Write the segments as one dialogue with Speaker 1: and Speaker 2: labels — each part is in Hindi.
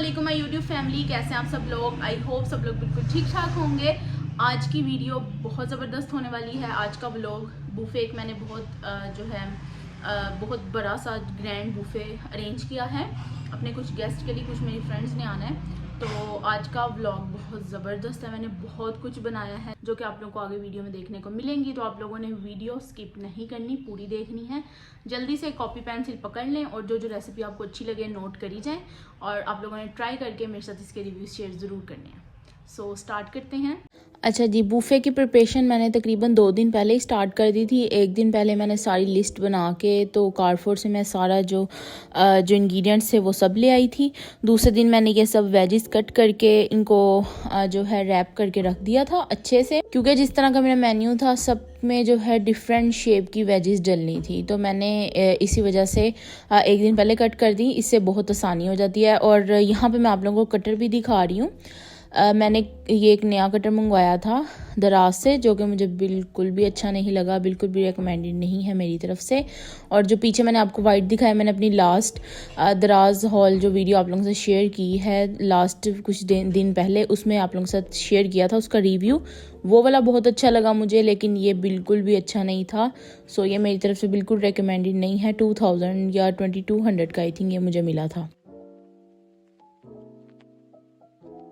Speaker 1: वालेकुम माय यूट्यूब फैमिली, कैसे हैं आप सब लोग। आई होप सब लोग बिल्कुल ठीक ठाक होंगे। आज की वीडियो बहुत ज़बरदस्त होने वाली है। आज का व्लॉग बुफ़े एक मैंने बहुत बड़ा सा ग्रैंड बुफ़े अरेंज किया है अपने कुछ गेस्ट के लिए, कुछ मेरी फ्रेंड्स ने आना है। तो आज का व्लॉग बहुत ज़बरदस्त है। मैंने बहुत कुछ बनाया है जो कि आप लोगों को आगे वीडियो में देखने को मिलेंगी। तो आप लोगों ने वीडियो स्किप नहीं करनी, पूरी देखनी है। जल्दी से कॉपी पेंसिल पकड़ लें और जो जो रेसिपी आपको अच्छी लगे नोट करी जाए, और आप लोगों ने ट्राई करके मेरे साथ इसके रिव्यूज़ शेयर ज़रूर करने हैं। सो स्टार्ट करते हैं। अच्छा जी, बूफे की प्रिपरेशन मैंने तकरीबन 2 दिन पहले ही स्टार्ट कर दी थी। एक दिन पहले मैंने सारी लिस्ट बना के तो कारफोर से मैं सारा जो इंग्रेडिएंट्स थे वो सब ले आई थी। दूसरे दिन मैंने ये सब वेजिस कट करके इनको जो है रैप करके रख दिया था अच्छे से, क्योंकि जिस तरह का मेरा मेन्यू था सब में जो है डिफरेंट शेप की वेजिस डलनी थी। तो मैंने इसी वजह से एक दिन पहले कट कर दी। इससे बहुत आसानी हो जाती है। और यहाँ पे मैं आप लोगों को कटर भी दिखा रही हूँ। मैंने ये एक नया कटर मंगवाया था दराज से, जो कि मुझे बिल्कुल भी अच्छा नहीं लगा, बिल्कुल भी रिकमेंडेड नहीं है मेरी तरफ से। और जो पीछे मैंने आपको वाइट दिखाया, मैंने अपनी लास्ट दराज हॉल जो वीडियो आप लोगों से शेयर की है लास्ट कुछ दिन पहले, उसमें आप लोगों के साथ शेयर किया था उसका रिव्यू। वो वाला बहुत अच्छा लगा मुझे, लेकिन ये बिल्कुल भी अच्छा नहीं था। सो ये मेरी तरफ से बिल्कुल रिकमेंडेड नहीं है। 2000 या 2200 का आई थिंक ये मुझे मिला था।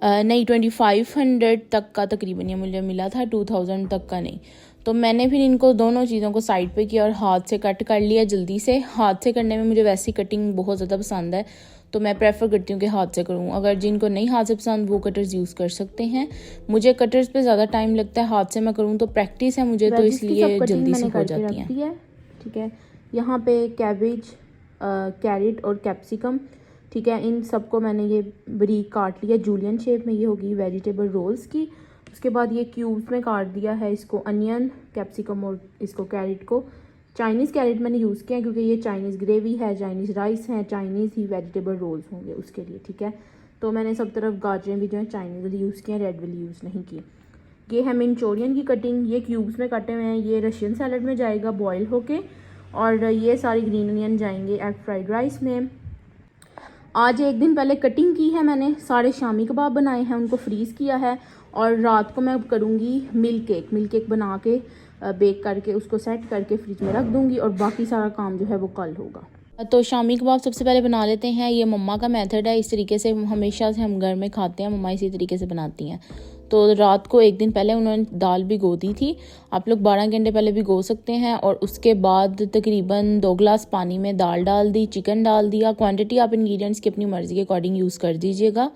Speaker 1: नहीं, 2500 तक का तकरीबन ये मुझे मिला था, 2000 तक का नहीं। तो मैंने फिर इनको दोनों चीज़ों को साइड पे किया और हाथ से कट कर लिया जल्दी से। हाथ से करने में मुझे वैसी कटिंग बहुत ज़्यादा पसंद है, तो मैं प्रेफर करती हूँ कि हाथ से करूँ। अगर जिनको नहीं हाथ से पसंद वो कटर्स यूज़ कर सकते हैं। मुझे कटर्स पे ज़्यादा टाइम लगता है, हाथ से मैं करूँ तो प्रैक्टिस है मुझे, तो इसलिए जल्दी से हो जाती है। ठीक है, यहाँ पे कैबेज, कैरेट और कैप्सिकम, ठीक है, इन सबको मैंने ये बारीक काट लिया जूलियन शेप में। ये होगी वेजिटेबल रोल्स की। उसके बाद ये क्यूब्स में काट दिया है इसको, अनियन, कैप्सिकम और इसको कैरेट को। चाइनीज़ कैरेट मैंने यूज़ किया क्योंकि ये चाइनीज़ ग्रेवी है, चाइनीज़ राइस है, चाइनीज़ ही वेजिटेबल रोल्स होंगे उसके लिए, ठीक है। तो मैंने सब तरफ गाजरें भी जो है चाइनीज़ वाली यूज़ की हैं, रेड वाली यूज़ नहीं की। ये है मंचूरियन की कटिंग, ये क्यूब्स में कटे हुए हैं। ये रशियन सैलड में जाएगा बॉयल होके, और ये सारी ग्रीन अनियन जाएंगे एग फ्राइड राइस में। आज एक दिन पहले कटिंग की है मैंने, सारे शामी कबाब बनाए हैं, उनको फ्रीज़ किया है। और रात को मैं करूँगी मिल्क केक बना के बेक करके उसको सेट करके फ्रिज में रख दूँगी, और बाकी सारा काम जो है वो कल होगा। तो शामी कबाब सबसे पहले बना लेते हैं। ये मम्मा का मेथड है, इस तरीके से हमेशा से हम घर में खाते हैं, मम्मा इसी तरीके से बनाती हैं। तो रात को एक दिन पहले उन्होंने दाल भिगो दी थी। आप लोग 12 घंटे पहले भिगो सकते हैं। और उसके बाद तकरीबन 2 गिलास पानी में दाल डाल दी, चिकन डाल दिया। क्वांटिटी आप इंग्रेडिएंट्स की अपनी मर्ज़ी के अकॉर्डिंग यूज़ कर दीजिएगा।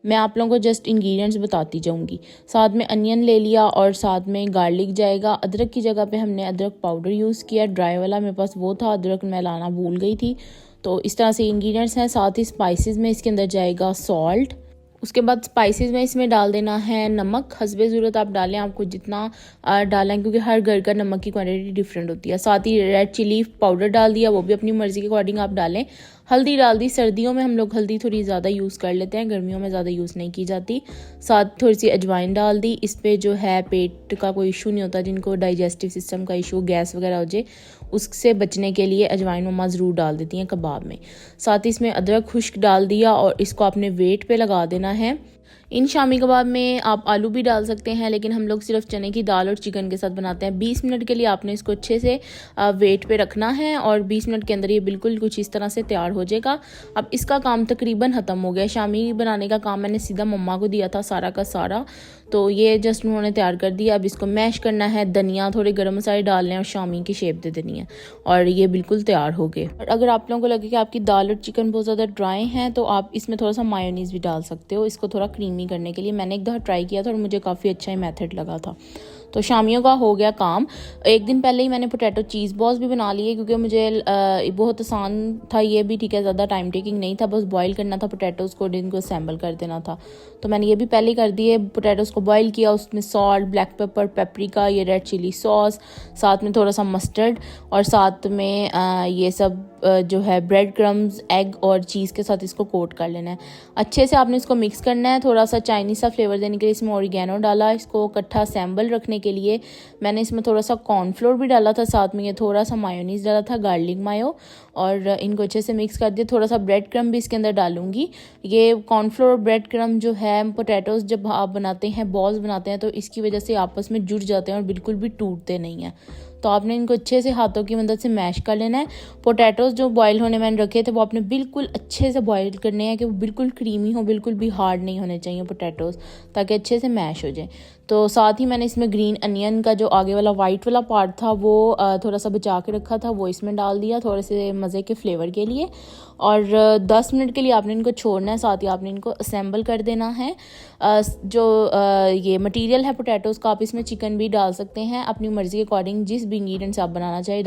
Speaker 1: मैं आप लोगों को जस्ट इंग्रेडिएंट्स बताती जाऊंगी। साथ में अनियन ले लिया और साथ में गार्लिक जाएगा। अदरक की जगह पे हमने अदरक पाउडर यूज़ किया, ड्राई वाला मेरे पास वो था, अदरक मैं लाना भूल गई थी। तो इस तरह से इंग्रेडिएंट्स हैं। साथ ही स्पाइसेस में इसके अंदर जाएगा सॉल्ट। उसके बाद स्पाइसेस में इसमें डाल देना है नमक, हस्बे ज़रूरत आप डालें, आपको जितना डालें, क्योंकि हर घर का नमक की क्वांटिटी डिफरेंट होती है। साथ ही रेड चिली पाउडर डाल दिया, वो भी अपनी मर्ज़ी के अकॉर्डिंग आप डालें। हल्दी डाल दी, सर्दियों में हम लोग हल्दी थोड़ी ज़्यादा यूज़ कर लेते हैं, गर्मियों में ज़्यादा यूज़ नहीं की जाती। साथ थोड़ी सी अजवाइन डाल दी। इस पर जो है पेट का कोई इशू नहीं होता, जिनको डाइजेस्टिव सिस्टम का इशू, गैस वगैरह हो जाए, उससे बचने के लिए अजवाइन मम्मा ज़रूर डाल देती हैं कबाब में। साथ ही इसमें अदरक खुश्क डाल दिया और इसको आपने वेट पे लगा देना है। इन शामी कबाब में आप आलू भी डाल सकते हैं, लेकिन हम लोग सिर्फ चने की दाल और चिकन के साथ बनाते हैं। 20 मिनट के लिए आपने इसको अच्छे से वेट पे रखना है, और 20 मिनट के अंदर ये बिल्कुल कुछ इस तरह से तैयार हो जाएगा। अब इसका काम तकरीबन ख़त्म हो गया। शामी बनाने का काम मैंने सीधा मम्मा को दिया था सारा का सारा, तो ये जस्ट उन्होंने तैयार कर दिया। अब इसको मैश करना है, धनिया, थोड़े गर्म मसाले डालने और शामी की शेप दे देनी है, और ये बिल्कुल तैयार हो गए। और अगर आप लोगों को लगे कि आपकी दाल और चिकन बहुत ज़्यादा ड्राई हैं, तो आप इसमें थोड़ा सा मायोनीज़ भी डाल सकते हो, इसको थोड़ा क्रीमी करने के लिए। मैंने एक दफ़ा ट्राई किया था और मुझे काफ़ी अच्छा ही मेथड लगा था। तो शामियों का हो गया काम। एक दिन पहले ही मैंने पोटैटो चीज़ बॉल्स भी बना लिए, क्योंकि मुझे बहुत आसान था ये भी, ठीक है, ज़्यादा टाइम टेकिंग नहीं था, बस बॉईल करना था पोटैटोज़ को, इनको असेंबल कर देना था। तो मैंने ये भी पहले कर दिए। पोटैटोज़ को बॉईल किया, उसमें सॉल्ट, ब्लैक पेपर, पेपरिका, ये रेड चिली सॉस, साथ में थोड़ा सा मस्टर्ड, और साथ में ये सब जो है ब्रेड क्रम्स, एग और चीज़ के साथ इसको कोट कर लेना है। अच्छे से आपने इसको मिक्स करना है। थोड़ा सा चाइनीज़ सा फ्लेवर देने के लिए इसमें ऑरिगेनो डाला। इसको इकट्ठा सैम्बल रखने के लिए मैंने इसमें थोड़ा सा कॉर्नफ्लोर भी डाला था, साथ में ये थोड़ा सा मायोनीज़ डाला था, गार्लिक मायो, और इनको अच्छे से मिक्स कर दिया। थोड़ा सा ब्रेड क्रम्ब भी इसके अंदर डालूंगी। ये कॉर्नफ्लोर और ब्रेड क्रम्ब जो है, पोटैटोज़ जब आप बनाते हैं, बॉल्स बनाते हैं, तो इसकी वजह से आपस में जुड़ जाते हैं और बिल्कुल भी टूटते नहीं हैं। तो आपने इनको अच्छे से हाथों की मदद से मैश कर लेना है। पोटैटोज़ जो बॉयल होने मैंने रखे थे वो आपने बिल्कुल अच्छे से बॉयल करने हैं कि वो बिल्कुल क्रीमी हो, बिल्कुल भी हार्ड नहीं होने चाहिए पोटैटोज़, ताकि अच्छे से मैश हो जाए। तो साथ ही मैंने इसमें ग्रीन अनियन का जो आगे वाला वाइट वाला पार्ट था वो थोड़ा सा बचा के रखा था, वो इसमें डाल दिया थोड़े से मज़े के फ्लेवर के लिए। और 10 मिनट के लिए आपने इनको छोड़ना है, साथ ही आपने इनको असेंबल कर देना है। जो ये मटेरियल है पोटैटोज़ का, आप इसमें चिकन भी डाल सकते हैं अपनी मर्ज़ी के अकॉर्डिंग, जिस भी इंग्रेडिएंट्स आप बनाना चाहिए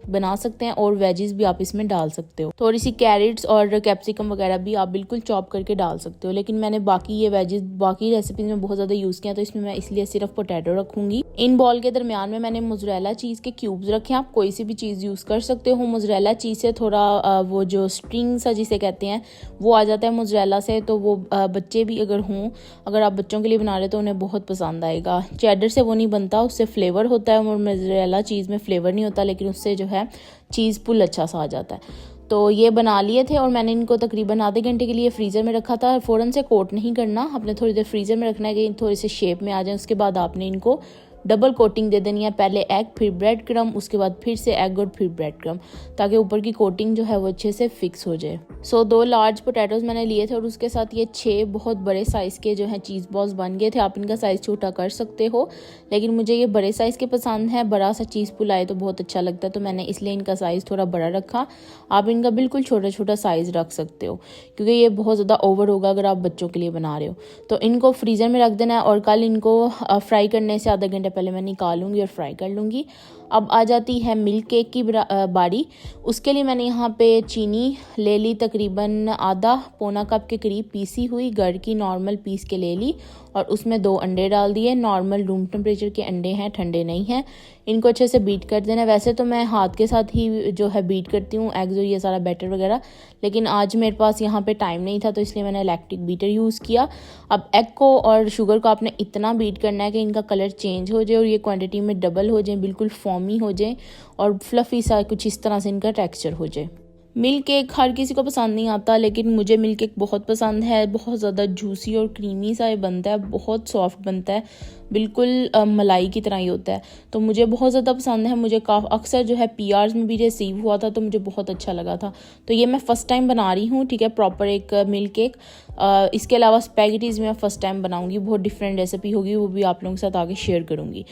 Speaker 1: बना सकते हैं, और वेजिस भी आप इसमें डाल सकते हो। थोड़ी सी कैरेट्स और कैप्सिकम वगैरह भी आप बिल्कुल चॉप करके डाल सकते हो, लेकिन मैंने बाकी ये वेजिस बाकी रेसिपीज़ में बहुत ज़्यादा यूज़ किया, तो इसमें मैं इसलिए सिर्फ पोटैटो रखूँगी। इन बॉल के दरमियान में मैंने मोज़रेला चीज़ के क्यूब्स रखे हैं। आप कोई सी भी चीज़ यूज़ कर सकते हो। मोज़रेला चीज़ से थोड़ा वो जो स्ट्रिंग सा जिसे कहते हैं वो आ जाता है मोज़रेला से, तो वो बच्चे भी अगर आप बच्चों के लिए बना रहे तो उन्हें बहुत पसंद आएगा। चेडर से वो नहीं बनता, उससे फ्लेवर होता है, और मोज़रेला चीज़ में फ्लेवर नहीं होता, लेकिन उससे जो है चीज़ पुल अच्छा सा आ जाता है। तो ये बना लिए थे और मैंने इनको तकरीबन आधे घंटे के लिए फ्रीज़र में रखा था। फ़ौरन से कोट नहीं करना, आपने थोड़ी देर फ्रीज़र में रखना है कि थोड़ी सी शेप में आ जाए। उसके बाद आपने इनको डबल कोटिंग दे देनी है, पहले एग फिर ब्रेड क्रम्ब, उसके बाद फिर से एग और फिर ब्रेड क्रम्ब, ताकि ऊपर की कोटिंग जो है वो अच्छे से फिक्स हो जाए। 2 लार्ज पोटैटोज़ मैंने लिए थे और उसके साथ ये 6 बहुत बड़े साइज़ के जो है चीज़ बॉल्स बन गए थे। आप इनका साइज़ छोटा कर सकते हो, लेकिन मुझे ये बड़े साइज़ के पसंद है। बड़ा सा चीज़ पुल आए तो बहुत अच्छा लगता है, तो मैंने इसलिए इनका साइज़ थोड़ा बड़ा रखा। आप इनका बिल्कुल छोटा छोटा साइज़ रख सकते हो, क्योंकि ये बहुत ज़्यादा ओवर होगा अगर आप बच्चों के लिए बना रहे हो। तो इनको फ्रीज़र में रख देना है और कल इनको फ्राई करने से आधा घंटे पहले मैं निकालूंगी और फ्राई कर लूँगी। अब आ जाती है मिल्क केक की बारी। उसके लिए मैंने यहाँ पे चीनी ले ली, तकरीबन आधा पौना कप के करीब पीसी हुई घर की नॉर्मल पीस के ले ली, और उसमें 2 अंडे डाल दिए। नॉर्मल रूम टेम्परेचर के अंडे हैं, ठंडे नहीं हैं। इनको अच्छे से बीट कर देना। वैसे तो मैं हाथ के साथ ही जो है बीट करती हूँ एग्स और ये सारा बैटर वगैरह, लेकिन आज मेरे पास यहाँ पे टाइम नहीं था, तो इसलिए मैंने इलेक्ट्रिक बीटर यूज़ किया। अब एग को और शुगर को आपने इतना बीट करना है कि इनका कलर चेंज हो जाए और ये क्वांटिटी में डबल हो जाए, बिल्कुल फॉर्मी हो जाए और फ्लफ़ी सा कुछ इस तरह से इनका टेक्सचर हो जाए। मिल्क केक हर किसी को पसंद नहीं आता, लेकिन मुझे मिल्क केक बहुत पसंद है। बहुत ज़्यादा जूसी और क्रीमी सा ये बनता है, बहुत सॉफ्ट बनता है, बिल्कुल मलाई की तरह ही होता है। तो मुझे बहुत ज़्यादा पसंद है। मुझे अक्सर जो है PRs में भी रिसीव हुआ था, तो मुझे बहुत अच्छा लगा था। तो ये मैं फ़र्स्ट टाइम बना रही हूँ, ठीक है, प्रॉपर एक मिल्क केक। इसके अलावा स्पैगेटीज़ मैं फ़र्स्ट टाइम बनाऊँगी, बहुत डिफरेंट रेसिपी होगी, वो भी आप लोगों के साथ आगे शेयर करूँगी।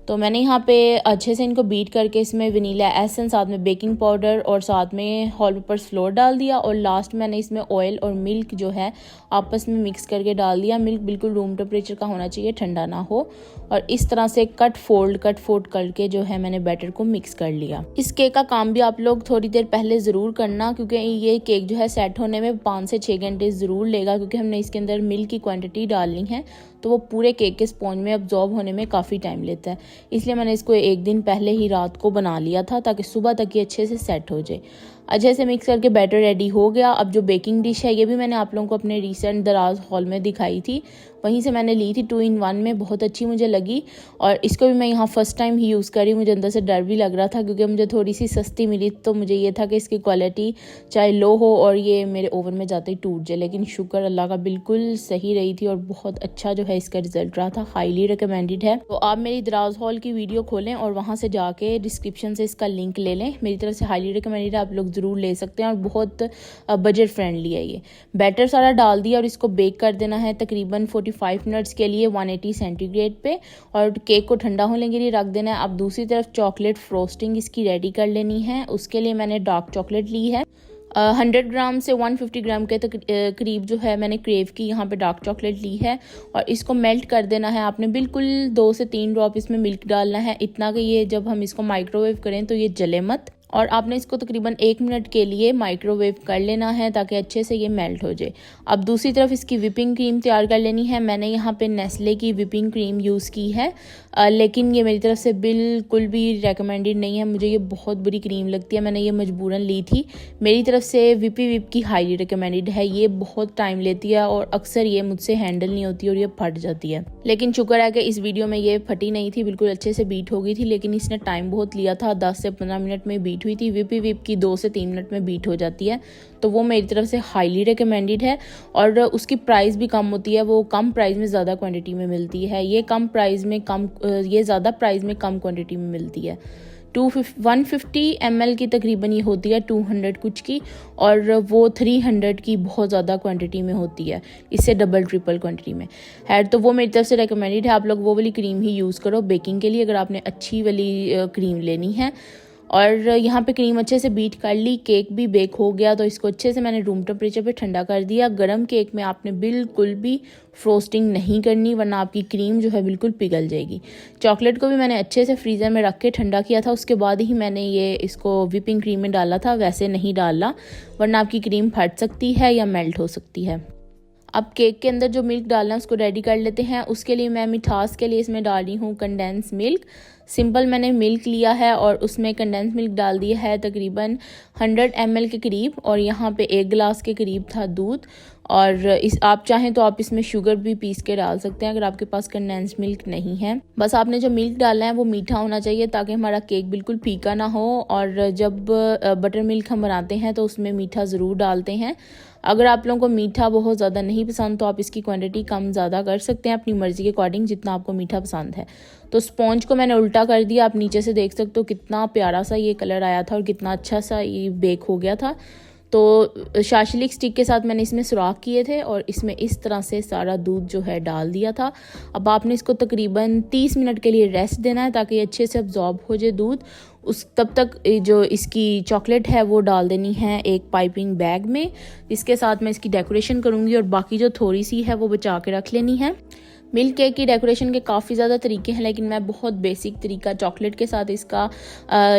Speaker 1: तो मैंने यहाँ पे अच्छे से इनको बीट करके इसमें वनीला एसेंस, साथ में बेकिंग पाउडर और साथ में ऑल पर्पस फ्लोर डाल दिया, और लास्ट मैंने इसमें ऑयल और मिल्क जो है आपस में मिक्स करके डाल दिया। मिल्क बिल्कुल रूम टेम्परेचर का होना चाहिए, ठंडा ना हो। और इस तरह से कट फोल्ड करके जो है मैंने बैटर को मिक्स कर लिया। इस केक का काम भी आप लोग थोड़ी देर पहले ज़रूर करना, क्योंकि ये केक जो है सेट होने में 5 से 6 घंटे ज़रूर लेगा, क्योंकि हमने इसके अंदर मिल्क की क्वांटिटी डालनी है, तो वो पूरे केक के स्पॉन्ज में अब्जॉर्ब होने में काफ़ी टाइम लेता है। इसलिए मैंने इसको 1 दिन पहले ही रात को बना लिया था, ताकि सुबह तक ये अच्छे से सेट हो जाए। अच्छे से मिक्स करके बैटर रेडी हो गया। अब जो बेकिंग डिश है, ये भी मैंने आप लोगों को अपने रिसेंट दराज हॉल में दिखाई थी, वहीं से मैंने ली थी। 2 in 1 में बहुत अच्छी मुझे लगी, और इसको भी मैं यहाँ फ़र्स्ट टाइम ही यूज़ करी। मुझे अंदर से डर भी लग रहा था, क्योंकि मुझे थोड़ी सी सस्ती मिली, तो मुझे ये था कि इसकी क्वालिटी चाहे लो हो और ये मेरे ओवन में जाते ही टूट जाए, लेकिन शुक्र अल्लाह का बिल्कुल सही रही थी और बहुत अच्छा जो है इसका रिजल्ट रहा था। हाईली रिकमेंडेड है। तो आप मेरी दराज हॉल की वीडियो खोलें और वहाँ से जाके डिस्क्रिप्शन से इसका लिंक ले लें। मेरी तरफ से हाईली रिकमेंडेड है, आप लोग ज़रूर ले सकते हैं, और बहुत बजट फ्रेंडली है। ये बैटर सारा डाल दिया और इसको बेक कर देना है तकरीबन 45 मिनट्स के लिए 180 सेंटीग्रेड पे, और केक को ठंडा होने के लिए रख देना है। अब दूसरी तरफ चॉकलेट फ्रोस्टिंग इसकी रेडी कर लेनी है। उसके लिए मैंने डार्क चॉकलेट ली है। 100 ग्राम से 150 ग्राम के करीब जो है मैंने क्रेव की यहाँ पे डार्क चॉकलेट ली है, और इसको मेल्ट कर देना है। आपने बिल्कुल 2 से 3 ड्रॉप इसमें मिल्क डालना है, इतना कि ये जब हम इसको माइक्रोवेव करें तो ये जले मत। और आपने इसको तकरीबन 1 मिनट के लिए माइक्रोवेव कर लेना है ताकि अच्छे से ये मेल्ट हो जाए। अब दूसरी तरफ इसकी विपिंग क्रीम तैयार कर लेनी है। मैंने यहाँ पे नेस्ले की विपिंग क्रीम यूज़ की है, लेकिन ये मेरी तरफ से बिल्कुल भी रेकमेंडेड नहीं है। मुझे ये बहुत बुरी क्रीम लगती है, मैंने ये मजबूरन ली थी। मेरी तरफ से विपी विप की हाईली रिकमेंडेड है। ये बहुत टाइम लेती है और अक्सर ये मुझसे हैंडल नहीं होती और ये फट जाती है, लेकिन शुक्र है कि इस वीडियो में ये फटी नहीं थी, बिल्कुल अच्छे से बीट हो गई थी। लेकिन इसने टाइम बहुत लिया था, 10 से 15 मिनट में बीट हुई थी। विपी विप की 2 से 3 मिनट में बीट हो जाती है, तो वो मेरी तरफ से हाईली रिकमेंडेड है। और उसकी प्राइस भी कम होती है, वो कम प्राइस में ज़्यादा क्वांटिटी में मिलती है। ये ज़्यादा प्राइस में कम क्वांटिटी में मिलती है। 150 ml की तकरीबन ये होती है, 200 कुछ की, और वो 300 की बहुत ज़्यादा क्वांटिटी में होती है, इससे डबल ट्रिपल क्वांटिटी में है। तो वो मेरी तरफ से रिकमेंडेड है। आप लोग वो वाली क्रीम ही यूज़ करो बेकिंग के लिए, अगर आपने अच्छी वाली क्रीम लेनी है। और यहाँ पे क्रीम अच्छे से बीट कर ली, केक भी बेक हो गया, तो इसको अच्छे से मैंने रूम टेम्परेचर पे ठंडा कर दिया। गरम केक में आपने बिल्कुल भी फ्रोस्टिंग नहीं करनी, वरना आपकी क्रीम जो है बिल्कुल पिघल जाएगी। चॉकलेट को भी मैंने अच्छे से फ्रीज़र में रख के ठंडा किया था, उसके बाद ही मैंने ये इसको विपिंग क्रीम में डाला था, वैसे नहीं डालना वरना आपकी क्रीम फट सकती है या मेल्ट हो सकती है। अब केक के अंदर जो मिल्क डालना है उसको रेडी कर लेते हैं। उसके लिए मैं मिठास के लिए इसमें डाल रही हूँ कंडेंस मिल्क। सिंपल मैंने मिल्क लिया है और उसमें कंडेंस मिल्क डाल दिया है तकरीबन 100 ml के करीब, और यहाँ पे 1 गिलास के करीब था दूध। और आप चाहें तो आप इसमें शुगर भी पीस के डाल सकते हैं अगर आपके पास कंडेंस मिल्क नहीं है। बस आपने जो मिल्क डालना है वो मीठा होना चाहिए ताकि हमारा केक बिल्कुल फीका ना हो। और जब बटर मिल्क हम बनाते हैं तो उसमें मीठा ज़रूर डालते हैं। अगर आप लोगों को मीठा बहुत ज़्यादा नहीं पसंद तो आप इसकी क्वांटिटी कम ज़्यादा कर सकते हैं अपनी मर्ज़ी के अकॉर्डिंग, जितना आपको मीठा पसंद है। तो स्पॉन्ज को मैंने उल्टा कर दिया, आप नीचे से देख सकते हो कितना प्यारा सा ये कलर आया था और कितना अच्छा सा ये बेक हो गया था। तो शाशलिक स्टिक के साथ मैंने इसमें सुराख किए थे और इसमें इस तरह से सारा दूध जो है डाल दिया था। अब आपने इसको तकरीबन 30 मिनट के लिए रेस्ट देना है ताकि अच्छे से अब्जॉर्ब हो जाए दूध। तब तक जो इसकी चॉकलेट है वो डाल देनी है एक पाइपिंग बैग में। इसके साथ मैं इसकी डेकोरेशन करूँगी और बाकी जो थोड़ी सी है वो बचा के रख लेनी है। मिल्क केक की डेकोरेशन के काफ़ी ज़्यादा तरीके हैं, लेकिन मैं बहुत बेसिक तरीका चॉकलेट के साथ इसका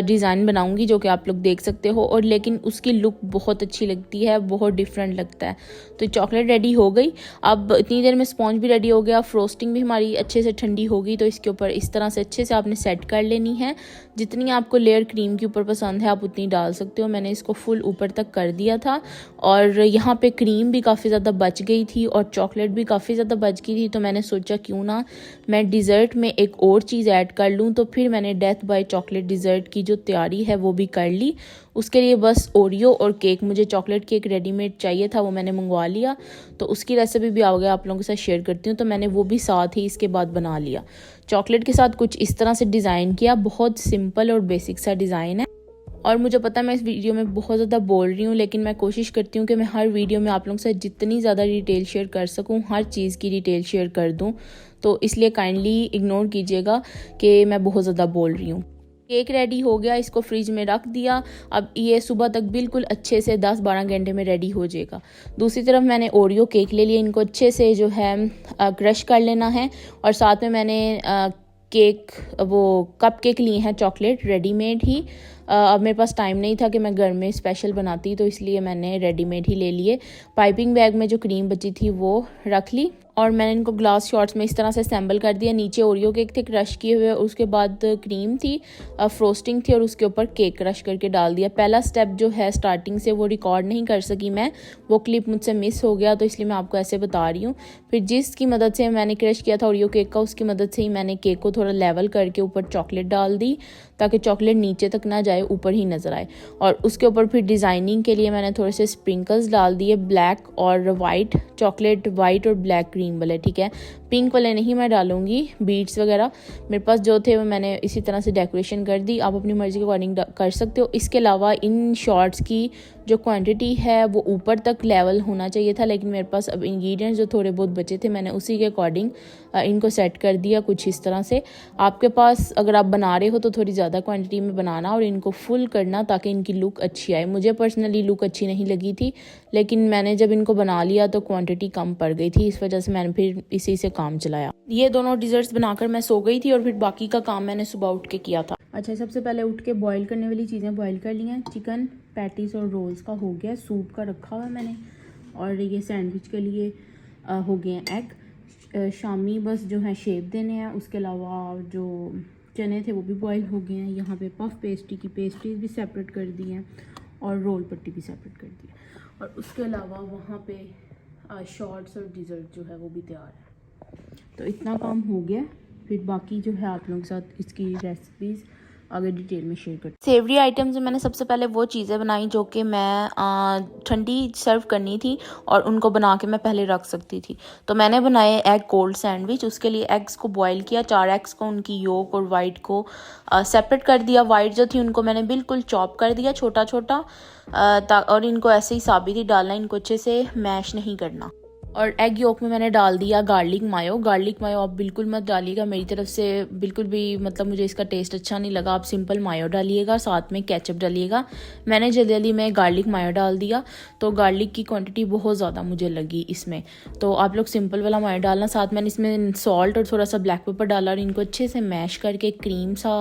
Speaker 1: डिज़ाइन बनाऊंगी जो कि आप लोग देख सकते हो। और लेकिन उसकी लुक बहुत अच्छी लगती है, बहुत डिफरेंट लगता है। तो चॉकलेट रेडी हो गई। अब इतनी देर में स्पॉन्ज भी रेडी हो गया, फ्रोस्टिंग भी हमारी अच्छे से ठंडी हो गई। तो इसके ऊपर इस तरह से अच्छे से आपने सेट कर लेनी है। जितनी आपको लेयर क्रीम के ऊपर पसंद है आप उतनी डाल सकते हो। मैंने इसको फुल ऊपर तक कर दिया था और यहाँ पे क्रीम भी काफ़ी ज़्यादा बच गई थी और चॉकलेट भी काफ़ी ज़्यादा बच गई थी। तो मैंने सोचा क्यों ना मैं डिज़र्ट में एक और चीज़ ऐड कर लूँ। तो फिर मैंने डेथ बाय चॉकलेट डिज़र्ट की जो तैयारी है वो भी कर ली। उसके लिए बस ओरियो और केक, मुझे चॉकलेट केक रेडीमेड चाहिए था, वो मैंने मंगवा लिया। तो उसकी रेसिपी भी आगे आप लोगों के साथ शेयर करती हूँ। तो मैंने वो भी साथ ही इसके बाद बना लिया। चॉकलेट के साथ कुछ इस तरह से डिज़ाइन किया, बहुत सिंपल और बेसिक सा डिज़ाइन है। और मुझे पता है मैं इस वीडियो में बहुत ज़्यादा बोल रही हूँ, लेकिन मैं कोशिश करती हूँ कि मैं हर वीडियो में आप लोगों से जितनी ज़्यादा डिटेल शेयर कर सकूँ, हर चीज़ की डिटेल शेयर कर दूँ। तो इसलिए काइंडली इग्नोर कीजिएगा कि मैं बहुत ज़्यादा बोल रही हूँ। केक रेडी हो गया, इसको फ्रिज में रख दिया। अब ये सुबह तक बिल्कुल अच्छे से 10-12 घंटे में रेडी हो जाएगा। दूसरी तरफ मैंने ओरियो केक ले लिया, इनको अच्छे से जो है क्रश कर लेना है। और साथ में मैंने केक वो कप केक लिए हैं चॉकलेट रेडीमेड ही। अब मेरे पास टाइम नहीं था कि मैं घर में स्पेशल बनाती, तो इसलिए मैंने रेडीमेड ही ले लिए। पाइपिंग बैग में जो क्रीम बची थी वो रख ली और मैंने इनको ग्लास शॉट्स में इस तरह से असेंबल कर दिया। नीचे ओरियो केक थे क्रश किए हुए, उसके बाद क्रीम थी, फ्रोस्टिंग थी और उसके ऊपर केक क्रश करके डाल दिया। पहला स्टेप जो है स्टार्टिंग से वो रिकॉर्ड नहीं कर सकी मैं, वो क्लिप मुझसे मिस हो गया, तो इसलिए मैं आपको ऐसे बता रही हूँ। फिर जिसकी मदद से मैंने क्रश किया था ओरियो केक का, उसकी मदद से ही मैंने केक को थोड़ा लेवल करके ऊपर चॉकलेट डाल दी ताकि चॉकलेट नीचे तक ना जाए, ऊपर ही नज़र आए। और उसके ऊपर फिर डिज़ाइनिंग के लिए मैंने थोड़े से स्प्रिंकल्स डाल दिए, ब्लैक और वाइट, चॉकलेट वाइट और ब्लैक क्रीम वाले, ठीक है। पिंक वाले नहीं मैं डालूंगी, बीड्स वगैरह मेरे पास जो थे वो मैंने इसी तरह से डेकोरेशन कर दी। आप अपनी मर्ज़ी के अकॉर्डिंग कर सकते हो। इसके अलावा इन शॉर्ट्स की जो क्वांटिटी है वो ऊपर तक लेवल होना चाहिए था, लेकिन मेरे पास अब इंग्रेडिएंट्स जो थोड़े बहुत बचे थे मैंने उसी के अकॉर्डिंग इनको सेट कर दिया कुछ इस तरह से। आपके पास अगर आप बना रहे हो तो थोड़ी ज़्यादा क्वांटिटी में बनाना और इनको फुल करना ताकि इनकी लुक अच्छी आए। मुझे पर्सनली लुक अच्छी नहीं लगी थी, लेकिन मैंने जब इनको बना लिया तो क्वांटिटी कम पड़ गई थी, इस वजह से मैंने फिर इसी से काम चलाया। ये दोनों डिज़र्ट्स बनाकर मैं सो गई थी और फिर बाकी का काम मैंने सुबह उठ के किया था। अच्छा, सबसे पहले उठ के बॉईल करने वाली चीज़ें बॉईल कर ली हैं। चिकन पैटीज और रोल्स का हो गया, सूप का रखा हुआ है मैंने, और ये सैंडविच के लिए हो गए हैं एग। शामी बस जो है शेप देने हैं, उसके अलावा जो चने थे वो भी बॉईल हो गए हैं। यहाँ पे पफ पेस्ट्री की पेस्ट्रीज भी सेपरेट कर दी हैं और रोल पट्टी भी सेपरेट कर दी है, और उसके अलावा वहाँ पे शॉर्ट्स और डिज़र्ट जो है वो भी तैयार है। तो इतना काम हो गया, फिर बाकी जो है आप लोगों के साथ इसकी रेसिपीज़ आगे डिटेल में शेयर करती। सेवरी आइटम्स में मैंने सबसे पहले वो चीज़ें बनाई जो कि मैं ठंडी सर्व करनी थी और उनको बना के मैं पहले रख सकती थी। तो मैंने बनाए एग कोल्ड सैंडविच। उसके लिए एग्स को बॉईल किया, 4 एग्स को, उनकी योक और वाइट को सेपरेट कर दिया। वाइट जो थी उनको मैंने बिल्कुल चॉप कर दिया छोटा छोटा, और इनको ऐसे ही साबित ही डालना, इनको अच्छे से मैश नहीं करना। और एग योक में मैंने डाल दिया गार्लिक मायो। गार्लिक मायो आप बिल्कुल मत डालिएगा, मेरी तरफ से बिल्कुल भी, मतलब मुझे इसका टेस्ट अच्छा नहीं लगा। आप सिंपल मायो डालिएगा, साथ में केचप डालिएगा। मैंने जल्दी जल्दी में गार्लिक मायो डाल दिया, तो गार्लिक की क्वांटिटी बहुत ज़्यादा मुझे लगी इसमें, तो आप लोग सिंपल वाला मायो डालना। साथ मैंने इसमें सॉल्ट और थोड़ा सा ब्लैक पेपर डाला और इनको अच्छे से मैश करके क्रीम सा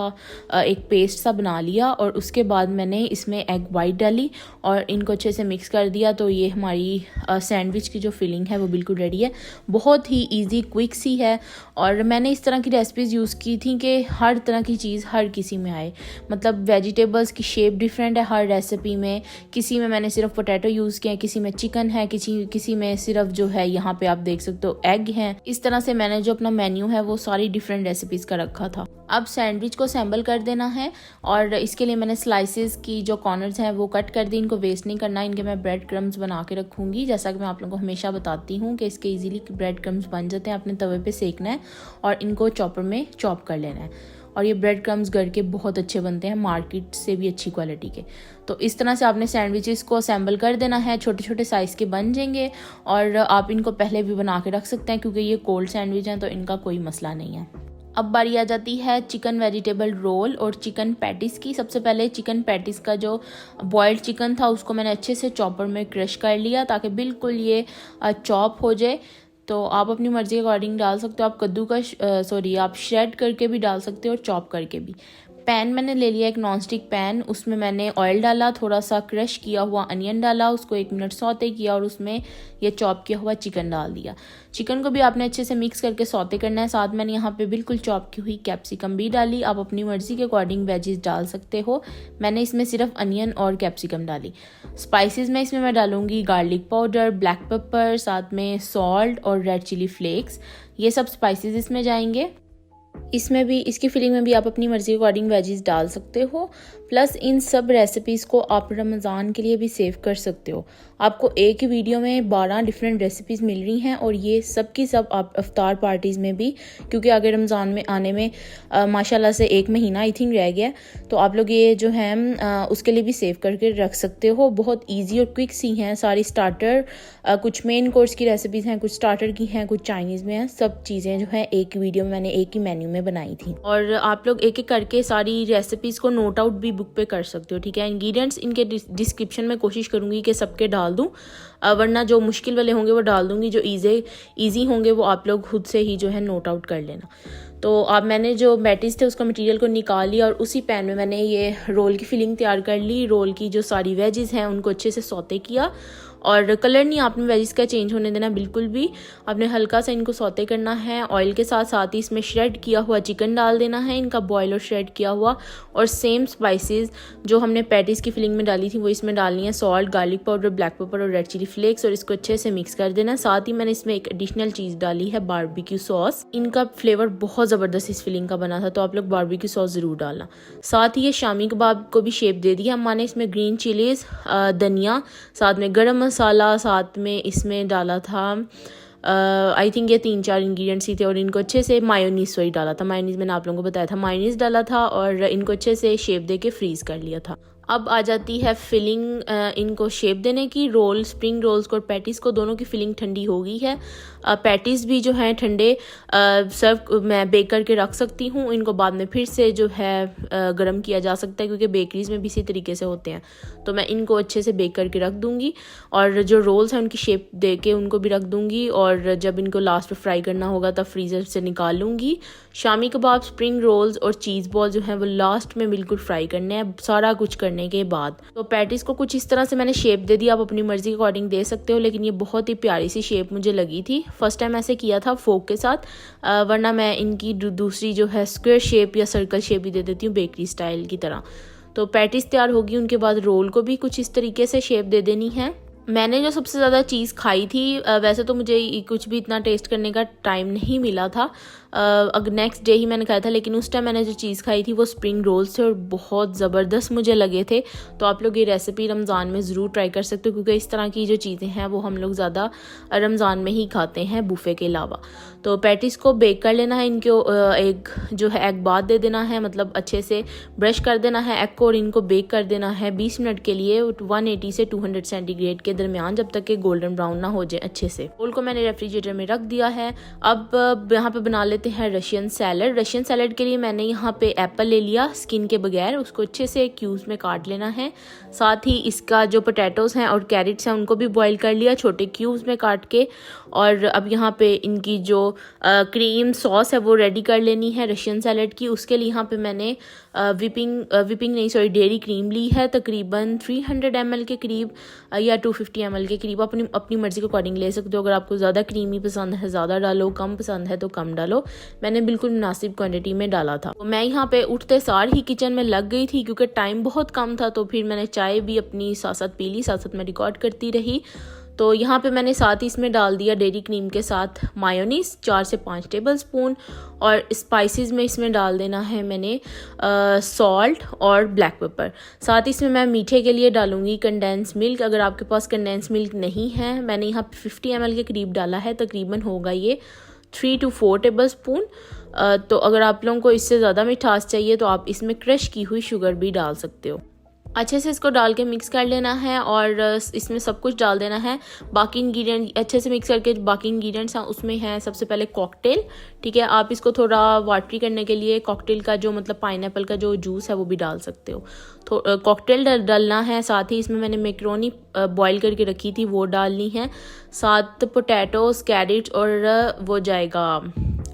Speaker 1: एक पेस्ट सा बना लिया, और उसके बाद मैंने इसमें एग वाइट डाली और इनको अच्छे से मिक्स कर दिया। तो ये हमारी सैंडविच की जो फिलिंग है वो बिल्कुल रेडी है। बहुत ही इजी क्विक सी है, और मैंने इस तरह की रेसिपीज़ यूज़ की थी कि हर तरह की चीज़ हर किसी में आए। मतलब वेजिटेबल्स की शेप डिफरेंट है हर रेसिपी में, किसी में मैंने सिर्फ पोटैटो यूज़ किया है, किसी में चिकन है, किसी में सिर्फ जो है यहाँ पे आप देख सकते हो एग हैं। इस तरह से मैंने जो अपना मेन्यू है वो सारी डिफरेंट रेसिपीज़ का रखा था। अब सैंडविच को असेंबल कर देना है, और इसके लिए मैंने स्लाइसेस की जो कॉर्नर्स हैं वो कट कर दी। इनको वेस्ट नहीं करना, इनके मैं ब्रेड क्रम्स बना के रखूँगी। जैसा कि मैं आप लोगों को हमेशा बताती हूँ कि इसके इजीली ब्रेड क्रम्स बन जाते हैं। अपने तवे पे सेकना है और इनको चॉपर में चॉप कर लेना है, और ये ब्रेड क्रम्स घर के बहुत अच्छे बनते हैं, मार्केट से भी अच्छी क्वालिटी के। तो इस तरह से आपने सैंडविचेस को असेंबल कर देना है, छोटे छोटे साइज़ के बन जाएंगे, और आप इनको पहले भी बना के रख सकते हैं क्योंकि ये कोल्ड सैंडविच हैं तो इनका कोई मसला नहीं है। अब बारी आ जाती है चिकन वेजिटेबल रोल और चिकन पैटिस की। सबसे पहले चिकन पैटिस का जो बॉयल्ड चिकन था उसको मैंने अच्छे से चॉपर में क्रश कर लिया ताकि बिल्कुल ये चॉप हो जाए। तो आप अपनी मर्ज़ी के अकॉर्डिंग डाल सकते हो, आप आप श्रेड करके भी डाल सकते हो और चॉप करके भी। पैन मैंने ले लिया एक नॉनस्टिक पैन, उसमें मैंने ऑयल डाला, थोड़ा सा क्रश किया हुआ अनियन डाला, उसको 1 मिनट सौते किया और उसमें ये चॉप किया हुआ चिकन डाल दिया। चिकन को भी आपने अच्छे से मिक्स करके सौते करना है। साथ मैंने यहाँ पे बिल्कुल चॉप की हुई कैप्सिकम भी डाली। आप अपनी मर्ज़ी के अकॉर्डिंग वेजिस डाल सकते हो, मैंने इसमें सिर्फ अनियन और कैप्सिकम डाली। स्पाइसेस में इसमें मैं डालूंगी गार्लिक पाउडर, ब्लैक पेपर, साथ में सॉल्ट और रेड चिली फ्लेक्स, ये सब स्पाइसेस इसमें जाएंगे। इसमें भी, इसकी फिलिंग में भी आप अपनी मर्ज़ी के अकॉर्डिंग वेजीज डाल सकते हो। प्लस इन सब रेसिपीज़ को आप रमज़ान के लिए भी सेव कर सकते हो। आपको एक ही वीडियो में 12 डिफरेंट रेसिपीज़ मिल रही हैं, और ये सब की सब आप इफ्तार पार्टीज़ में भी, क्योंकि आगे रमज़ान में आने में माशाल्लाह से 1 महीना आई थिंक रह गया, तो आप लोग ये जो है उसके लिए भी सेव करके रख सकते हो। बहुत ईजी और क्विक सी हैं सारी। स्टार्टर, कुछ मेन कोर्स की रेसिपीज़ हैं, कुछ स्टार्टर की हैं, कुछ चाइनीज़ में हैं। सब चीज़ें जो है एक वीडियो में मैंने एक ही मेन्यू में बनाई थी, और आप लोग एक एक करके सारी रेसिपीज़ को नोट आउट भी बुक पे कर सकते हो। ठीक है, इंग्रेडिएंट्स इनके डिस्क्रिप्शन में कोशिश करूंगी कि सबके डाल दूं, वरना जो मुश्किल वाले होंगे वो डाल दूंगी, जो इजी होंगे वो आप लोग खुद से ही जो है नोट आउट कर लेना। तो अब मैंने जो बैटिस थे उसका मटेरियल को निकाल लिया, और उसी पैन में मैंने ये रोल की फिलिंग तैयार कर ली। रोल की जो सारी वेजिस हैं उनको अच्छे से सौते किया, और कलर नहीं आपने वेजिस का चेंज होने देना बिल्कुल भी, आपने हल्का सा इनको सौते करना है ऑयल के साथ। साथ ही इसमें श्रेड किया हुआ चिकन डाल देना है, इनका बॉयल और श्रेड किया हुआ, और सेम स्पाइसेस जो हमने पैटिस की फिलिंग में डाली थी वो इसमें डालनी है, salt, garlic powder, black pepper और रेड चिली फ्लेक्स, और इसको अच्छे से मिक्स कर देना। साथ ही मैंने इसमें एक एडिशनल चीज़ डाली है, बारबेक्यू सॉस। इनका फ्लेवर बहुत ज़बरदस्त इस फिलिंग का बना था, तो आप लोग बारबेक्यू सॉस ज़रूर डालना। साथ ही ये शामी कबाब को भी शेप दे दिया हमने। इसमें ग्रीन चिलीज़, धनिया, साथ में गरम मसाला, साथ में इसमें डाला था आई थिंक ये 3-4 इंग्रेडिएंट्स ही थे, और इनको अच्छे से मायोनीज वही डाला था। मायोनीज मैंने आप लोगों को बताया था, मायोनीज डाला था, और इनको अच्छे से शेप दे के फ्रीज़ कर लिया था। अब आ जाती है फिलिंग इनको शेप देने की। रोल, स्प्रिंग रोल्स को और पैटीज़ को दोनों की फिलिंग ठंडी हो गई है। पैटीज़ भी जो हैं ठंडे सर्व मैं बेक करके रख सकती हूँ। इनको बाद में फिर से जो है गर्म किया जा सकता है, क्योंकि बेकरीज़ में भी इसी तरीके से होते हैं। तो मैं इनको अच्छे से बेक करके रख दूँगी और जो रोल्स हैं उनकी शेप दे के उनको भी रख दूँगी, और जब इनको लास्ट में फ्राई करना होगा तब फ्रीज़र से निकाल लूँगी। शामी कबाब, स्प्रिंग रोल्स और चीज़ बॉल जो है वो लास्ट में बिल्कुल फ्राई करने हैं, सारा कुछ करने के बाद। तो पैटीज़ को कुछ इस तरह से मैंने शेप दे दी। आप अपनी मर्ज़ी के अकॉर्डिंग दे सकते हो, लेकिन ये बहुत ही प्यारी सी शेप मुझे लगी थी। फर्स्ट टाइम ऐसे किया था फोक के साथ, वरना मैं इनकी दूसरी जो है स्क्वायर शेप या सर्कल शेप भी दे देती हूँ बेकरी स्टाइल की तरह। तो पैटीज़ तैयार होगी, उनके बाद रोल को भी कुछ इस तरीके से शेप दे देनी है। मैंने जो सबसे ज़्यादा चीज़ खाई थी, वैसे तो मुझे कुछ भी इतना टेस्ट करने का टाइम नहीं मिला था, अगर नेक्स्ट डे ही मैंने खाया था, लेकिन उस टाइम मैंने जो चीज़ खाई थी वो स्प्रिंग रोल्स थे और बहुत ज़बरदस्त मुझे लगे थे। तो आप लोग ये रेसिपी रमज़ान में ज़रूर ट्राई कर सकते हो, क्योंकि इस तरह की जो चीज़ें हैं वो हम लोग ज़्यादा रमज़ान में ही खाते हैं बुफ़े के अलावा। तो पैटीज़ को बेक कर लेना है, इनको एक जो है एग बाद दे देना है, मतलब अच्छे से ब्रश कर देना है एग को, और इनको बेक कर देना है 20 मिनट के लिए 180 से 200 सेंटीग्रेड के दरमियान, जब तक कि गोल्डन ब्राउन ना हो जाए अच्छे से। रोल को मैंने रेफ्रिजरेटर में रख दिया है। अब यहाँ पे बना लेते हैं रशियन सैलड। रशियन सैलड के लिए मैंने यहाँ पे एप्पल ले लिया स्किन के बगैर, उसको अच्छे से क्यूब्स में काट लेना है। साथ ही इसका जो पोटैटोज़ हैं और कैरेट्स हैं उनको भी बॉईल कर लिया छोटे क्यूब्स में काट के। और अब यहाँ पे इनकी जो क्रीम सॉस है वो रेडी कर लेनी है रशियन सैलड की। उसके लिए यहाँ पे मैंने डेयरी क्रीम ली है, तकरीबन 300 ml के करीब या 250 ml के करीब। अपनी मर्ज़ी के अकॉर्डिंग ले सकते हो। अगर आपको ज़्यादा क्रीमी पसंद है ज़्यादा डालो, कम पसंद है तो कम डालो। मैंने बिल्कुल मुनासिब क्वांटिटी में डाला था। तो मैं यहाँ पे उठते सार ही किचन में लग गई थी, क्योंकि टाइम बहुत कम था। तो फिर मैंने चाय भी अपनी साथ साथ पी ली, साथ साथ मैं रिकॉर्ड करती रही। तो यहाँ पे मैंने साथ ही इसमें डाल दिया डेयरी क्रीम के साथ मायोनीज़ 4 से 5 टेबलस्पून, और स्पाइसेस में इसमें डाल देना है मैंने सॉल्ट और ब्लैक पेपर। साथ ही इसमें मैं मीठे के लिए डालूंगी कंडेंस मिल्क। अगर आपके पास कंडेंस मिल्क नहीं है, मैंने यहाँ 50 ml के करीब डाला है, तकरीबन होगा ये 3 to 4 टेबलस्पून। तो अगर आप लोगों को इससे ज़्यादा मिठास चाहिए तो आप इसमें क्रश की हुई शुगर भी डाल सकते हो। अच्छे से इसको डाल के मिक्स कर लेना है और इसमें सब कुछ डाल देना है। बाकी इंग्रेडिएंट अच्छे से मिक्स करके बाकी इंग्रेडिएंट्स हैं उसमें है सबसे पहले कॉकटेल। ठीक है, आप इसको थोड़ा वाटरी करने के लिए कॉकटेल का जो मतलब पाइनएप्पल का जो जूस है वो भी डाल सकते हो। तो कॉकटेल डालना है। साथ ही इसमें मैंने मैक्रोनी बॉईल करके रखी थी वो डालनी है। साथ पोटैटोस, कैरेट और वो जाएगा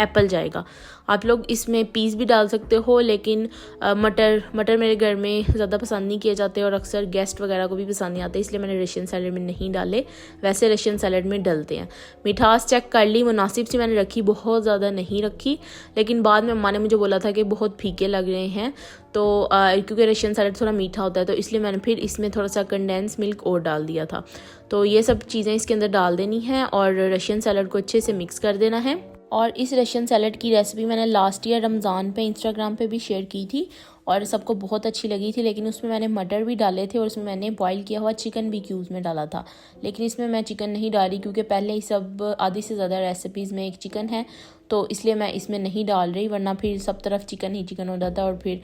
Speaker 1: एप्पल जाएगा। आप लोग इसमें पीस भी डाल सकते हो, लेकिन मटर मेरे घर में ज़्यादा पसंद नहीं किए जाते और अक्सर गेस्ट वगैरह को भी पसंद नहीं आते, इसलिए मैंने रशियन सैलड में नहीं डाले। वैसे रशियन सैलड में डलते हैं। मिठास चेक कर ली, मुनासिब सी मैंने रखी, बहुत ज़्यादा नहीं रखी। लेकिन बाद में अम्मा ने मुझे बोला था कि बहुत फीके लग रहे हैं, तो क्योंकि रशियन सैलड थोड़ा मीठा होता है, तो इसलिए मैंने फिर इसमें थोड़ा सा कंडेंस मिल्क और डाल दिया था। तो ये सब चीज़ें इसके अंदर डाल देनी है और रशियन सैलड को अच्छे से मिक्स कर देना है। और इस रशियन सैलड की रेसिपी मैंने लास्ट ईयर रमज़ान पे इंस्टाग्राम पे भी शेयर की थी और सबको बहुत अच्छी लगी थी। लेकिन उसमें मैंने मटर भी डाले थे और उसमें मैंने बॉईल किया हुआ चिकन भी क्यूब्स में डाला था। लेकिन इसमें मैं चिकन नहीं डाली, क्योंकि पहले ही सब आधी से ज़्यादा रेसिपीज़ में एक चिकन है, तो इसलिए मैं इसमें नहीं डाल रही, वरना फिर सब तरफ चिकन ही चिकन हो जाता और फिर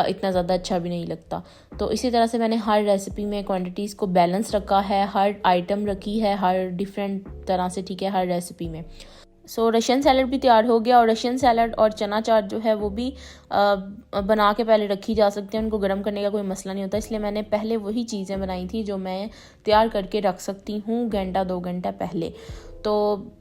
Speaker 1: इतना ज़्यादा अच्छा भी नहीं लगता। तो इसी तरह से मैंने हर रेसिपी में क्वांटिटीज़ को बैलेंस रखा है, हर आइटम रखी है हर डिफरेंट तरह से। ठीक है, हर रेसिपी में। सो रशियन सैलड भी तैयार हो गया। और रशियन सैलड और चना चाट जो है वो भी बना के पहले रखी जा सकते हैं, उनको गर्म करने का कोई मसला नहीं होता। इसलिए मैंने पहले वही चीज़ें बनाई थी जो मैं तैयार करके रख सकती हूँ घंटा 2 घंटा पहले। तो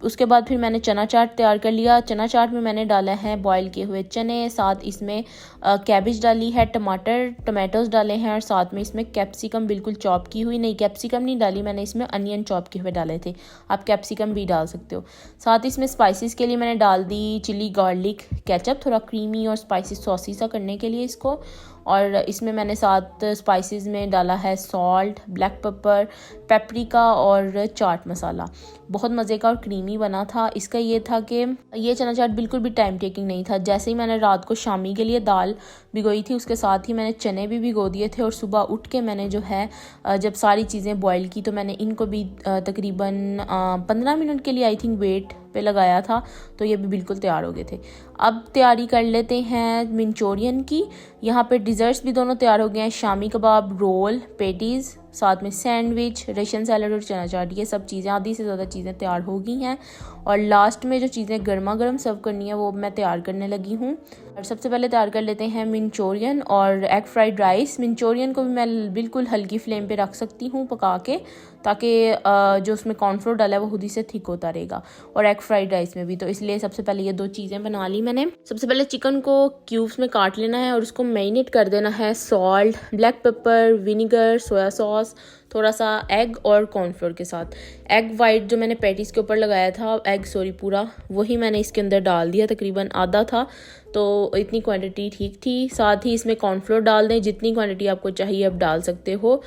Speaker 1: उसके बाद फिर मैंने चना चाट तैयार कर लिया। चना चाट में मैंने डाला है बॉईल किए हुए चने, साथ इसमें कैबेज डाली है, टमाटोज़ डाले हैं, और साथ में इसमें कैप्सिकम बिल्कुल चॉप की हुई, नहीं कैप्सिकम नहीं डाली मैंने, इसमें अनियन चॉप किए हुए डाले थे। आप कैप्सिकम भी डाल सकते हो। साथ इसमें स्पाइसेस के लिए मैंने डाल दी चिली गार्लिक केचप, थोड़ा क्रीमी और स्पाइसी सॉसी सा करने के लिए इसको। और इसमें मैंने साथ स्पाइसेस में डाला है सॉल्ट, ब्लैक पेपर, पेपरिका और चाट मसाला। बहुत मज़े का और क्रीमी बना था। इसका ये था कि ये चना चाट बिल्कुल भी टाइम टेकिंग नहीं था। जैसे ही मैंने रात को शामी के लिए दाल भिगोई थी, उसके साथ ही मैंने चने भी भिगो दिए थे, और सुबह उठ के मैंने जो है जब सारी चीज़ें बॉईल की तो मैंने इनको भी तकरीबन 15 मिनट के लिए आई थिंक वेट पे लगाया था तो ये भी बिल्कुल तैयार हो गए थे। अब तैयारी कर लेते हैं मंचूरियन की। यहाँ पे डिज़र्ट्स भी दोनों तैयार हो गए हैं, शामी कबाब, रोल, पेटीज़, साथ में सैंडविच, रशियन सैलड और चना चाट, ये सब चीज़ें आधी से ज़्यादा चीज़ें तैयार हो गई हैं। और लास्ट में जो चीज़ें गर्मा गर्म सर्व करनी है वो मैं तैयार करने लगी हूँ। और सबसे पहले तैयार कर लेते हैं मंचूरियन और एग फ्राइड राइस। मंचूरियन को भी मैं बिल्कुल हल्की फ्लेम पे रख सकती हूँ पका के, ताकि जो उसमें कॉर्नफ्लोर डाला है वो खुद ही से थिक होता रहेगा, और एग फ्राइड राइस में भी। तो इसलिए सबसे पहले ये 2 चीज़ें बना ली मैंने। सबसे पहले चिकन को क्यूब्स में काट लेना है और उसको मैरिनेट कर देना है salt, black pepper, vinegar, soya sauce, थोड़ा सा एग और कॉर्नफ्लोर के साथ। एग वाइट जो मैंने पैटीज़ के ऊपर लगाया था, पूरा वही मैंने इसके अंदर डाल दिया, तकरीबन आधा था, तो इतनी क्वांटिटी ठीक थी। साथ ही इसमें कॉर्नफ्लोर डाल दें, जितनी क्वांटिटी आपको चाहिए आप डाल सकते हो।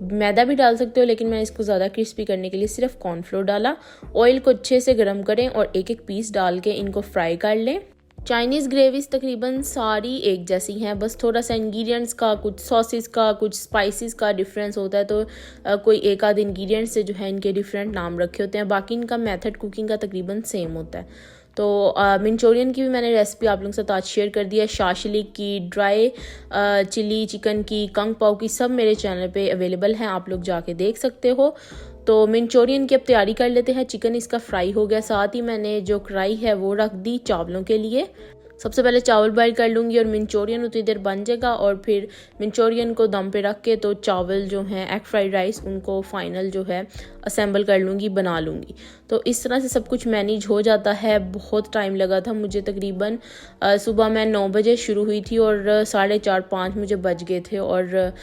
Speaker 1: मैदा भी डाल सकते हो, लेकिन मैं इसको ज़्यादा क्रिस्पी करने के लिए सिर्फ कॉर्नफ्लोर डाला। ऑयल को अच्छे से गर्म करें और एक एक पीस डाल के इनको फ्राई कर लें। चाइनीज़ ग्रेवीज़ तकरीबन सारी एक जैसी हैं, बस थोड़ा सा इंग्रेडिएंट्स का, कुछ सॉसेस का, कुछ स्पाइसेस का डिफरेंस होता है, तो कोई एक आध इंग्रेडिएंट्स से जो है इनके डिफरेंट नाम रखे होते हैं, बाकी इनका मेथड कुकिंग का तकरीबन सेम होता है। तो मंचूरियन की भी मैंने रेसिपी आप लोगों के साथ आज शेयर कर दिया। शाशलिक की, ड्राई चिली चिकन की, कंग पाव की, सब मेरे चैनल पे अवेलेबल हैं, आप लोग जाके देख सकते हो। तो मंचूरियन की अब तैयारी कर लेते हैं। चिकन इसका फ्राई हो गया, साथ ही मैंने जो कढ़ाई है वो रख दी चावलों के लिए। सबसे पहले चावल बॉईल कर लूँगी और मंचूरियन उतनी देर बन जाएगा, और फिर मंचूरियन को दम पे रख के तो चावल जो हैं एग फ्राइड राइस उनको फाइनल जो है असेंबल कर लूँगी, बना लूँगी। तो इस तरह से सब कुछ मैनेज हो जाता है। बहुत टाइम लगा था मुझे, तकरीबन सुबह मैं 9 बजे शुरू हुई थी और 4:30-5 मुझे बज गए थे। और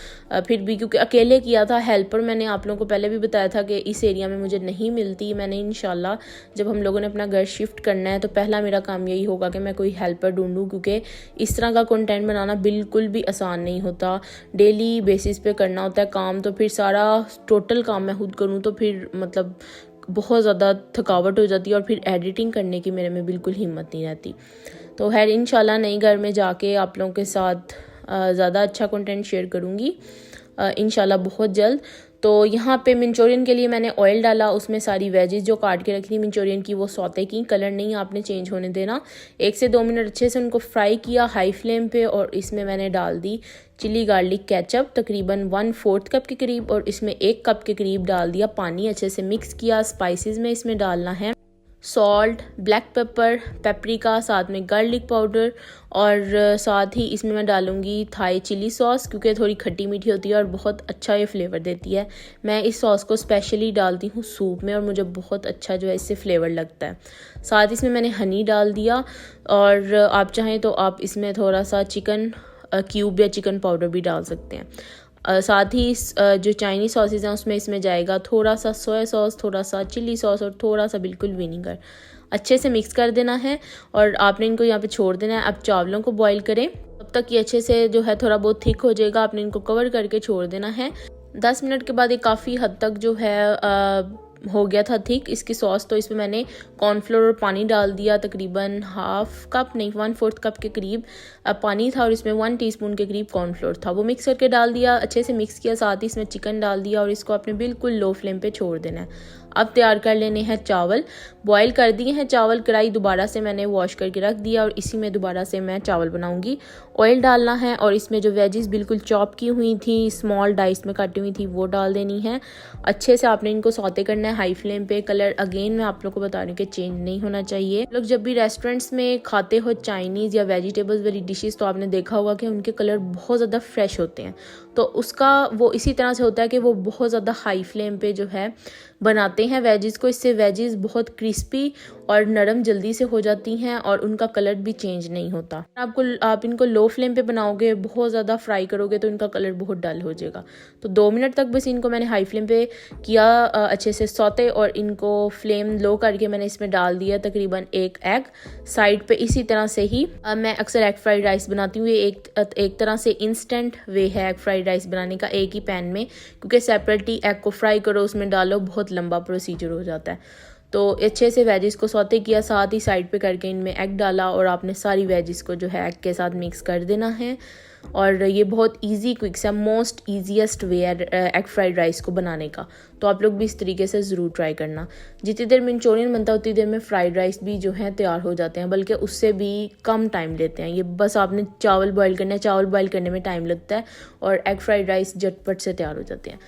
Speaker 1: फिर भी क्योंकि अकेले किया था, हेल्पर मैंने आप लोगों को पहले भी बताया था कि इस एरिया में मुझे नहीं मिलती। मैंने इंशाल्लाह जब हम लोगों ने अपना घर शिफ्ट करना है तो पहला मेरा काम यही होगा कि मैं कोई हेल्पर ढूंढूं, क्योंकि इस तरह का कंटेंट बनाना बिल्कुल भी आसान नहीं होता। डेली बेसिस पे करना होता है काम, तो फिर सारा टोटल काम मैं खुद करूँ तो फिर मतलब बहुत ज़्यादा थकावट हो जाती है, और फिर एडिटिंग करने की मेरे में बिल्कुल हिम्मत नहीं रहती। तो खैर इंशाल्लाह नई घर में जाके आप लोगों के साथ ज़्यादा अच्छा कंटेंट शेयर करूँगी इंशाल्लाह बहुत जल्द। तो यहाँ पे मंचूरियन के लिए मैंने ऑयल डाला, उसमें सारी वेजेस जो काट के रखी थी मंचूरियन की वो सौते की, कलर नहीं आपने चेंज होने देना। 1 से 2 मिनट अच्छे से उनको फ्राई किया हाई फ्लेम पे, और इसमें मैंने डाल दी चिली गार्लिक केचप तकरीबन 1/4 कप के करीब, और इसमें 1 कप के करीब डाल दिया पानी, अच्छे से मिक्स किया। स्पाइसेस में इसमें डालना है सॉल्ट, ब्लैक पेपर, पेपरिका, साथ में गार्लिक पाउडर, और साथ ही इसमें मैं डालूंगी थाई चिली सॉस, क्योंकि थोड़ी खट्टी मीठी होती है और बहुत अच्छा ये फ्लेवर देती है। मैं इस सॉस को स्पेशली डालती हूँ सूप में, और मुझे बहुत अच्छा जो है इससे फ्लेवर लगता है। साथ इसमें मैंने हनी डाल दिया, और आप चाहें तो आप इसमें थोड़ा सा चिकन क्यूब या चिकन पाउडर भी डाल सकते हैं। साथ ही जो चाइनीज़ सॉसेज हैं उसमें इसमें जाएगा थोड़ा सा सोया सॉस, थोड़ा सा चिली सॉस और थोड़ा सा बिल्कुल विनीगर। अच्छे से मिक्स कर देना है और आपने इनको यहाँ पे छोड़ देना है। अब चावलों को बॉईल करें, तब तक ये अच्छे से जो है थोड़ा बहुत थिक हो जाएगा। आपने इनको कवर करके छोड़ देना है। 10 मिनट के बाद ये काफ़ी हद तक जो है हो गया था थिक इसकी सॉस। तो इसमें मैंने कॉर्नफ्लोर और पानी डाल दिया, तकरीबन 1/4 कप के करीब पानी था, और इसमें 1 टीस्पून के करीब कॉर्नफ्लोर था। वो मिक्स करके डाल दिया, अच्छे से मिक्स किया। साथ ही इसमें चिकन डाल दिया और इसको आपने बिल्कुल लो फ्लेम पे छोड़ देना है। अब तैयार कर लेने हैं चावल। बॉईल कर दिए हैं चावल, कढ़ाई दोबारा से मैंने वॉश करके रख दिया और इसी में दोबारा से मैं चावल बनाऊंगी। ऑयल डालना है और इसमें जो वेजिस बिल्कुल चॉप की हुई थी, स्मॉल डाइस में काटी हुई थी, वो डाल देनी है। अच्छे से आपने इनको सौते करना है हाई फ्लेम पे। कलर अगेन मैं आप लोग को बता रही हूँ कि चेंज नहीं होना चाहिए। लोग जब भी रेस्टोरेंट्स में खाते हो चाइनीज़ या वेजिटेबल्स वाली डिशेस, तो आपने देखा होगा कि उनके कलर बहुत ज़्यादा फ्रेश होते हैं। तो उसका वो इसी तरह से होता है कि वो बहुत ज़्यादा हाई फ्लेम पे जो है बनाते हैं वेजिस को। इससे वेजिस बहुत क्रिस्पी और नरम जल्दी से हो जाती हैं और उनका कलर भी चेंज नहीं होता। आप इनको लो फ्लेम पे बनाओगे, बहुत ज़्यादा फ्राई करोगे तो इनका कलर बहुत डल हो जाएगा। तो 2 मिनट तक बस इनको मैंने हाई फ्लेम पे किया अच्छे से सौते, और इनको फ्लेम लो करके मैंने इसमें डाल दिया तकरीबन 1 एग साइड पे। इसी तरह से ही मैं अक्सर एग फ्राइड राइस बनाती हूँ। ये एक तरह से इंस्टेंट वे है एग फ्राइड राइस बनाने का, एक ही पैन में, क्योंकि सेपरेटली एग को फ्राई करो उसमें डालो, बहुत लंबा प्रोसीजर हो जाता है। तो अच्छे से वेजिस को सौते किया, साथ ही साइड पे करके इनमें एग डाला और आपने सारी वेजिस को जो है एग के साथ मिक्स कर देना है। और ये बहुत इजी क्विक सा मोस्ट ईजीएस्ट वे है एग फ्राइड राइस को बनाने का। तो आप लोग भी इस तरीके से ज़रूर ट्राई करना। जितनी देर मंचूरियन बनता है उतनी देर में फ्राइड राइस भी जो है तैयार हो जाते हैं, बल्कि उससे भी कम टाइम लेते हैं। ये बस आपने चावल बॉईल करना है, चावल बॉईल करने में टाइम लगता है और एग फ्राइड राइस झटपट से तैयार हो जाते हैं।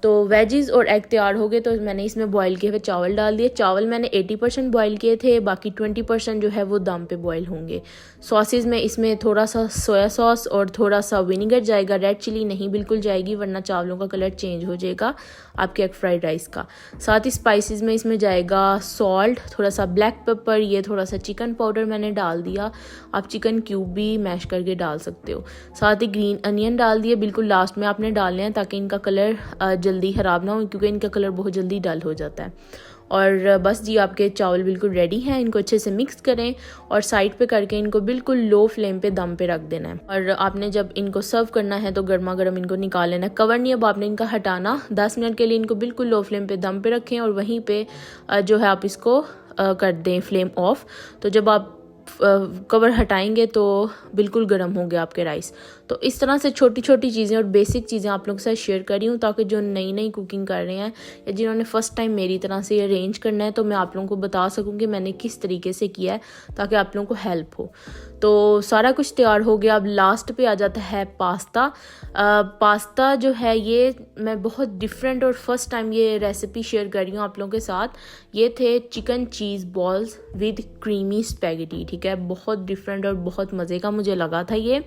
Speaker 1: तो वेजीज़ और एग तैयार हो गए तो मैंने इसमें बॉईल किए हुए चावल डाल दिए। चावल मैंने 80% बॉईल किए थे, बाकी 20% जो है वो दम पे बॉईल होंगे। सॉसेज में इसमें थोड़ा सा सोया सॉस और थोड़ा सा विनेगर जाएगा, रेड चिली नहीं बिल्कुल जाएगी वरना चावलों का कलर चेंज हो जाएगा आपके एग फ्राइड राइस का। साथ ही स्पाइसेस में इसमें जाएगा सॉल्ट, थोड़ा सा ब्लैक पेपर, ये थोड़ा सा चिकन पाउडर मैंने डाल दिया। आप चिकन क्यूब भी मैश करके डाल सकते हो। साथ ही ग्रीन अनियन डाल दिए, बिल्कुल लास्ट में आपने डालने हैं ताकि इनका कलर जल्दी ख़राब ना हो, क्योंकि इनका कलर बहुत जल्दी डल हो जाता है। और बस जी आपके चावल बिल्कुल रेडी हैं। इनको अच्छे से मिक्स करें और साइड पे करके इनको बिल्कुल लो फ्लेम पे दम पे रख देना है। और आपने जब इनको सर्व करना है तो गर्मा गर्म इनको निकाल लेना है। कवर नहीं अब आपने इनका हटाना। 10 मिनट के लिए इनको बिल्कुल लो फ्लेम पे दम पे रखें और वहीं पे जो है आप इसको कर दें फ्लेम ऑफ। तो जब आप कवर हटाएंगे तो बिल्कुल गर्म हो गया आपके राइस। तो इस तरह से छोटी छोटी चीज़ें और बेसिक चीज़ें आप लोगों के साथ शेयर कर रही हूँ ताकि जो नई नई कुकिंग कर रहे हैं या जिन्होंने फ़र्स्ट टाइम मेरी तरह से अरेंज करना है तो मैं आप लोगों को बता सकूँ कि मैंने किस तरीके से किया है ताकि आप लोगों को हेल्प हो। तो सारा कुछ तैयार हो गया। अब लास्ट पे आ जाता है पास्ता। पास्ता जो है ये मैं बहुत डिफरेंट और फर्स्ट टाइम ये रेसिपी शेयर कर रही हूँ आप लोगों के साथ। ये थे chicken cheese balls with creamy spaghetti, ठीक है। बहुत डिफरेंट और बहुत मज़े का मुझे लगा था ये।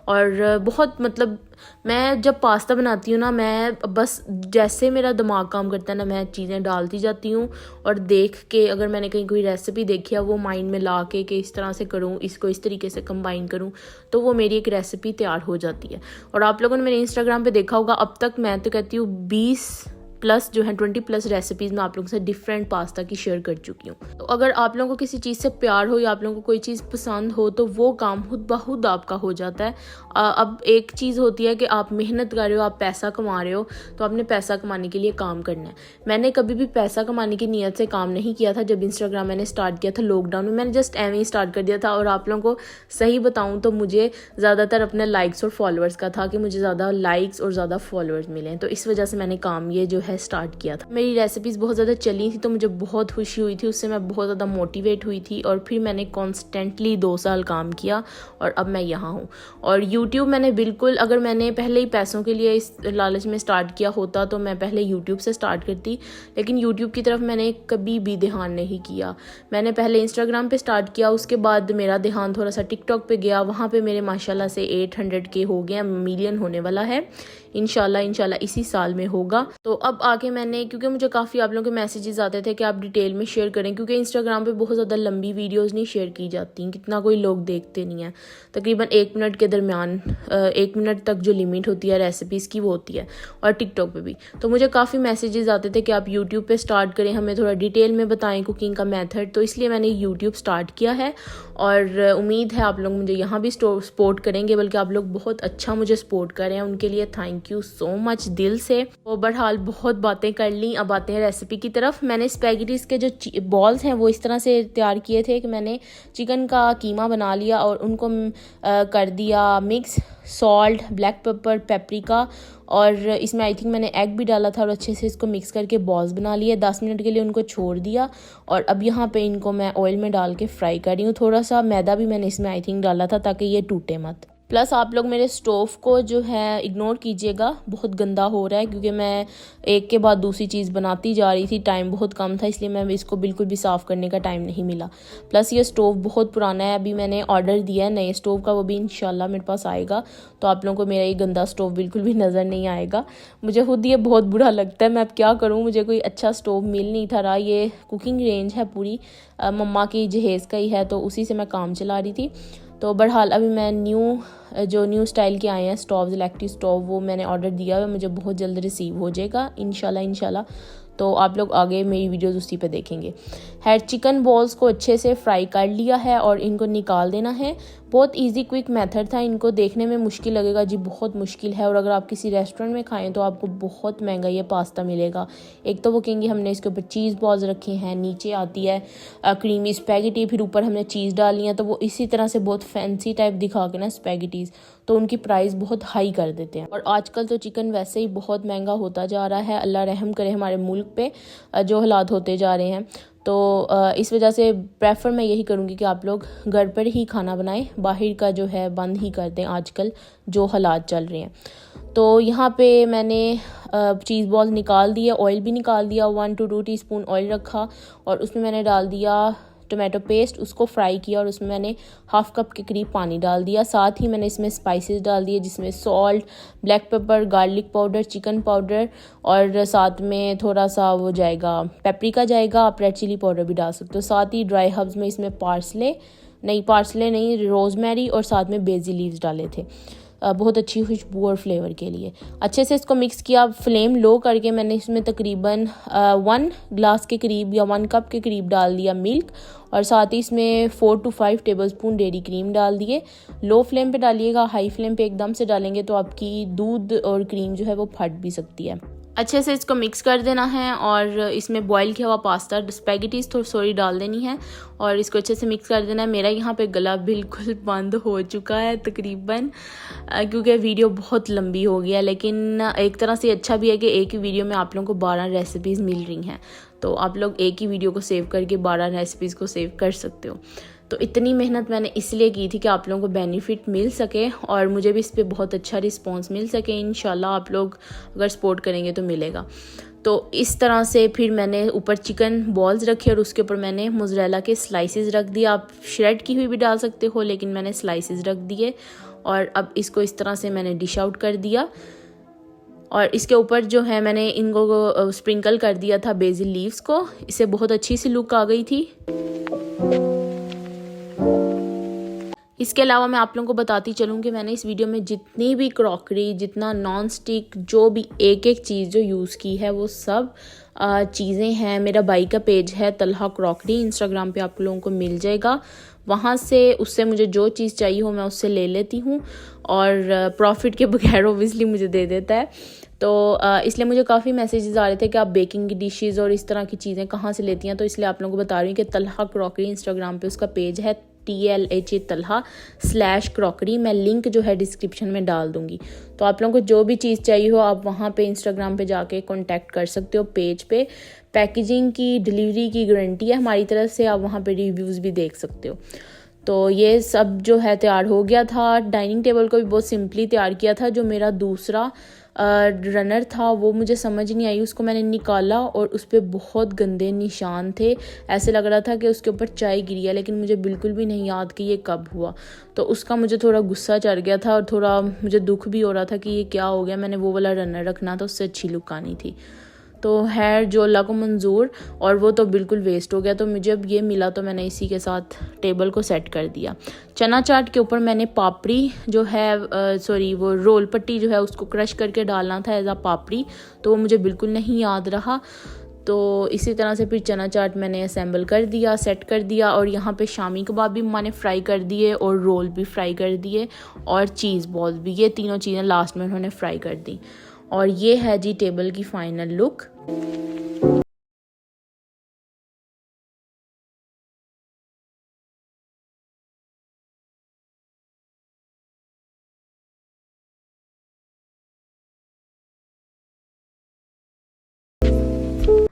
Speaker 1: और बहुत मतलब मैं जब पास्ता बनाती हूँ ना, मैं बस जैसे मेरा दिमाग काम करता है ना, मैं चीज़ें डालती जाती हूँ और देख के अगर मैंने कहीं कोई रेसिपी देखी है वो माइंड में ला के कि इस तरह से करूँ, इसको इस तरीके से कंबाइन करूँ, तो वो मेरी एक रेसिपी तैयार हो जाती है। और आप लोगों ने मेरे इंस्टाग्राम पे देखा होगा, अब तक मैं तो कहती हूँ 20+ जो है 20+ रेसिपीज़ मैं आप लोगों से डिफरेंट पास्ता की शेयर कर चुकी हूँ। तो अगर आप लोगों को किसी चीज़ से प्यार हो या आप लोगों को कोई चीज़ पसंद हो तो वो काम खुद ब खुद आपका हो जाता है। अब एक चीज़ होती है कि आप मेहनत कर रहे हो, आप पैसा कमा रहे हो, तो आपने पैसा कमाने के लिए काम करना है। मैंने कभी भी पैसा कमाने की नीयत से काम नहीं किया था। जब इंस्टाग्राम मैंने स्टार्ट किया था लॉकडाउन में, मैंने जस्ट एवं ही स्टार्ट कर दिया था। और आप लोगों को सही बताऊँ तो मुझे ज़्यादातर अपने लाइक्स और फॉलोअर्स का था कि मुझे ज़्यादा लाइक्स और ज़्यादा फॉलोअर्स मिलें, तो इस वजह से मैंने काम ये जो है स्टार्ट किया था। मेरी रेसिपीज़ बहुत ज़्यादा चली थी तो मुझे बहुत खुशी हुई थी, उससे मैं बहुत ज़्यादा मोटिवेट हुई थी। और फिर मैंने कॉन्स्टेंटली 2 साल काम किया और अब मैं यहाँ हूँ। और यूट्यूब मैंने बिल्कुल, अगर मैंने पहले ही पैसों के लिए इस लालच में स्टार्ट किया होता तो मैं पहले यूट्यूब से स्टार्ट करती, लेकिन यूट्यूब की तरफ मैंने कभी भी ध्यान नहीं किया। मैंने पहले इंस्टाग्राम पे स्टार्ट किया, उसके बाद मेरा ध्यान थोड़ा सा टिकटॉक पे गया। वहाँ पे मेरे माशाल्लाह से 800K हो गया, मिलियन होने वाला है इंशाल्लाह इसी साल में होगा। तो अब आके मैंने, क्योंकि मुझे काफ़ी आप लोगों के मैसेजेस आते थे कि आप डिटेल में शेयर करें, क्योंकि इंस्टाग्राम पे बहुत ज़्यादा लंबी वीडियोस नहीं शेयर की जाती, कितना कोई लोग देखते नहीं है। तकरीबन 1 मिनट के दरमियान 1 मिनट तक जो लिमिट होती है रेसिपीज़ की वो होती है, और टिकटॉक पे भी। तो मुझे काफ़ी मैसेजेस आते थे कि आप यूट्यूब पे स्टार्ट करें, हमें थोड़ा डिटेल में बताएं कुकिंग का मेथड। तो इसलिए मैंने यूट्यूब स्टार्ट किया है और उम्मीद है आप लोग मुझे यहाँ भी सपोर्ट करेंगे, बल्कि आप लोग बहुत अच्छा मुझे सपोर्ट कर रहे हैं, उनके लिए थैंक यू सो मच दिल से। तो बहरहाल बहुत बातें कर ली, अब आते हैं रेसिपी की तरफ। मैंने स्पैगेटीज़ के जो बॉल्स हैं वो इस तरह से तैयार किए थे कि मैंने चिकन का कीमा बना लिया और उनको कर दिया mix, salt, black pepper, paprika, और इसमें आई थिंक मैंने एग भी डाला था, और अच्छे से इसको मिक्स करके बॉल्स बना लिए। 10 मिनट के लिए उनको छोड़ दिया और अब यहाँ पे इनको मैं ऑयल में डाल के फ्राई कर रही हूँ। थोड़ा सा मैदा भी मैंने इसमें आई थिंक डाला था ताकि ये टूटे मत। प्लस आप लोग मेरे स्टोव को जो है इग्नोर कीजिएगा, बहुत गंदा हो रहा है, क्योंकि मैं एक के बाद दूसरी चीज़ बनाती जा रही थी, टाइम बहुत कम था, इसलिए मैं इसको बिल्कुल भी साफ़ करने का टाइम नहीं मिला। प्लस ये स्टोव बहुत पुराना है, अभी मैंने ऑर्डर दिया है नए स्टोव का, वो भी इंशाल्लाह मेरे पास आएगा, तो आप लोगों को मेरा ये गंदा स्टोव बिल्कुल भी नज़र नहीं आएगा। मुझे खुद ये बहुत बुरा लगता है, मैं अब क्या करूँ, मुझे कोई अच्छा स्टोव मिल नहीं था रहा। ये कुकिंग रेंज है पूरी मम्मा की जहेज़ का ही है, तो उसी से मैं काम चला रही थी। तो बहरहाल अभी मैं न्यू स्टाइल के आए हैं स्टोव्स, इलेक्ट्रिक स्टोव, वो मैंने ऑर्डर दिया है, मुझे बहुत जल्द रिसीव हो जाएगा इंशाल्लाह। तो आप लोग आगे मेरी वीडियोस उसी पे देखेंगे। चिकन बॉल्स को अच्छे से फ्राई कर लिया है और इनको निकाल देना है। बहुत इजी क्विक मेथड था। इनको देखने में मुश्किल लगेगा जी, बहुत मुश्किल है, और अगर आप किसी रेस्टोरेंट में खाएं तो आपको बहुत महंगा ये पास्ता मिलेगा। एक तो वो कहेंगे हमने इसके ऊपर चीज़ बॉल्स रखे हैं, नीचे आती है क्रीमी स्पैगेटी, फिर ऊपर हमने चीज़ डाली है, तो वो इसी तरह से बहुत फैंसी टाइप दिखा के ना स्पैगेटीज़, तो उनकी प्राइस बहुत हाई कर देते हैं। और आजकल तो चिकन वैसे ही बहुत महंगा होता जा रहा है, अल्लाह रहम करे हमारे मुल्क पे जो हालात होते जा रहे हैं। तो इस वजह से प्रेफर मैं यही करूँगी कि आप लोग घर पर ही खाना बनाएं, बाहर का जो है बंद ही कर दें आजकल जो हालात चल रहे हैं। तो यहाँ पे मैंने चीज़ बॉल निकाल दिया, ऑयल भी निकाल दिया, 1 to 2 टीस्पून ऑयल रखा और उसमें मैंने डाल दिया टोमेटो पेस्ट, उसको फ्राई किया और उसमें मैंने हाफ़ कप के करीब पानी डाल दिया। साथ ही मैंने इसमें स्पाइसेस डाल दिए, जिसमें salt, black pepper, garlic powder, chicken powder और साथ में थोड़ा सा वो जाएगा पेपरिका जाएगा, आप रेड चिली पाउडर भी डाल सकते हो। साथ ही ड्राई हर्ब्स में इसमें पार्सले नहीं रोज़मेरी और साथ में बेसिल लीव्स डाले थे, बहुत अच्छी खुशबू और फ्लेवर के लिए। अच्छे से इसको मिक्स किया, फ्लेम लो करके मैंने इसमें तकरीबन 1 ग्लास के करीब या 1 कप के करीब डाल दिया मिल्क और साथ ही इसमें 4 to 5 टेबलस्पून डेयरी क्रीम डाल दिए। लो फ्लेम पे डालिएगा, हाई फ्लेम पे एकदम से डालेंगे तो आपकी दूध और क्रीम जो है वो फट भी सकती है। अच्छे से इसको मिक्स कर देना है और इसमें बॉईल किया हुआ पास्ता स्पैगेटीज़ थोड़ी डाल देनी है और इसको अच्छे से मिक्स कर देना है। मेरा यहाँ पे गला बिल्कुल बंद हो चुका है तकरीबन, क्योंकि वीडियो बहुत लंबी हो गई है, लेकिन एक तरह से अच्छा भी है कि एक ही वीडियो में आप लोगों को 12 रेसिपीज़ मिल रही हैं, तो आप लोग एक ही वीडियो को सेव करके 12 रेसिपीज़ को सेव कर सकते हो। तो इतनी मेहनत मैंने इसलिए की थी कि आप लोगों को बेनिफिट मिल सके और मुझे भी इस पर बहुत अच्छा रिस्पांस मिल सके। इंशाल्लाह आप लोग अगर सपोर्ट करेंगे तो मिलेगा। तो इस तरह से फिर मैंने ऊपर चिकन बॉल्स रखे और उसके ऊपर मैंने मोज़रेला के स्लाइसेस रख दिए। आप श्रेड की हुई भी डाल सकते हो, लेकिन मैंने स्लाइसेस रख दिए और अब इसको इस तरह से मैंने डिश आउट कर दिया। और इसके ऊपर जो है मैंने इनको स्प्रिंकल कर दिया था बेसिल लीव्स को, इससे बहुत अच्छी सी लुक आ गई थी। इसके अलावा मैं आप लोगों को बताती चलूँ कि मैंने इस वीडियो में जितनी भी क्रॉकरी, जितना नॉन स्टिक, जो भी एक चीज़ जो यूज़ की है वो सब चीज़ें हैं। मेरा भाई का पेज है तलहा क्रॉकरी, इंस्टाग्राम पे आप लोगों को मिल जाएगा, वहाँ से उससे मुझे जो चीज़ चाहिए हो मैं उससे ले लेती हूँ और प्रॉफिट के बगैर ओबियसली मुझे दे देता है। तो इसलिए मुझे काफ़ी मैसेजेस आ रहे थे कि आप बेकिंग की डिशेज़ और इस तरह की चीज़ें कहाँ से लेती हैं, तो इसलिए आप लोगों को बता रही हूँ कि तलहा क्रॉकरी इंस्टाग्राम पे उसका पेज है TLHA तलहा/क्रॉकरी। मैं लिंक जो है डिस्क्रिप्शन में डाल दूँगी, तो आप लोगों को जो भी चीज़ चाहिए हो आप वहाँ पे इंस्टाग्राम पे जाके कांटेक्ट कर सकते हो पेज पे। पैकेजिंग की, डिलीवरी की गारंटी है हमारी तरफ से, आप वहाँ पे रिव्यूज़ भी देख सकते हो। तो ये सब जो है तैयार हो गया था। डाइनिंग टेबल को भी बहुत सिंपली तैयार किया था। जो मेरा दूसरा रनर था वो मुझे समझ नहीं आई, उसको मैंने निकाला और उस पर बहुत गंदे निशान थे, ऐसे लग रहा था कि उसके ऊपर चाय गिरी है, लेकिन मुझे बिल्कुल भी नहीं याद कि ये कब हुआ। तो उसका मुझे थोड़ा गुस्सा चढ़ गया था और थोड़ा मुझे दुख भी हो रहा था कि ये क्या हो गया, मैंने वो वाला रनर रखना था, उससे अच्छी लुक आनी थी। तो है जो अल्लाह को मंजूर, और वो तो बिल्कुल वेस्ट हो गया। तो मुझे अब ये मिला तो मैंने इसी के साथ टेबल को सेट कर दिया। चना चाट के ऊपर मैंने पापड़ी जो है वो रोल पट्टी जो है उसको क्रश करके डालना था एज आ पापड़ी, तो वो मुझे बिल्कुल नहीं याद रहा। तो इसी तरह से फिर चना चाट मैंने असेंबल कर दिया, सेट कर दिया। और यहाँ पे शामी कबाब भी मैंने फ्राई कर दिए और रोल भी फ्राई कर दिए और चीज़ बॉल्स भी, ये तीनों चीज़ें लास्ट में उन्होंने फ्राई कर दी। और ये है जी टेबल की फाइनल लुक।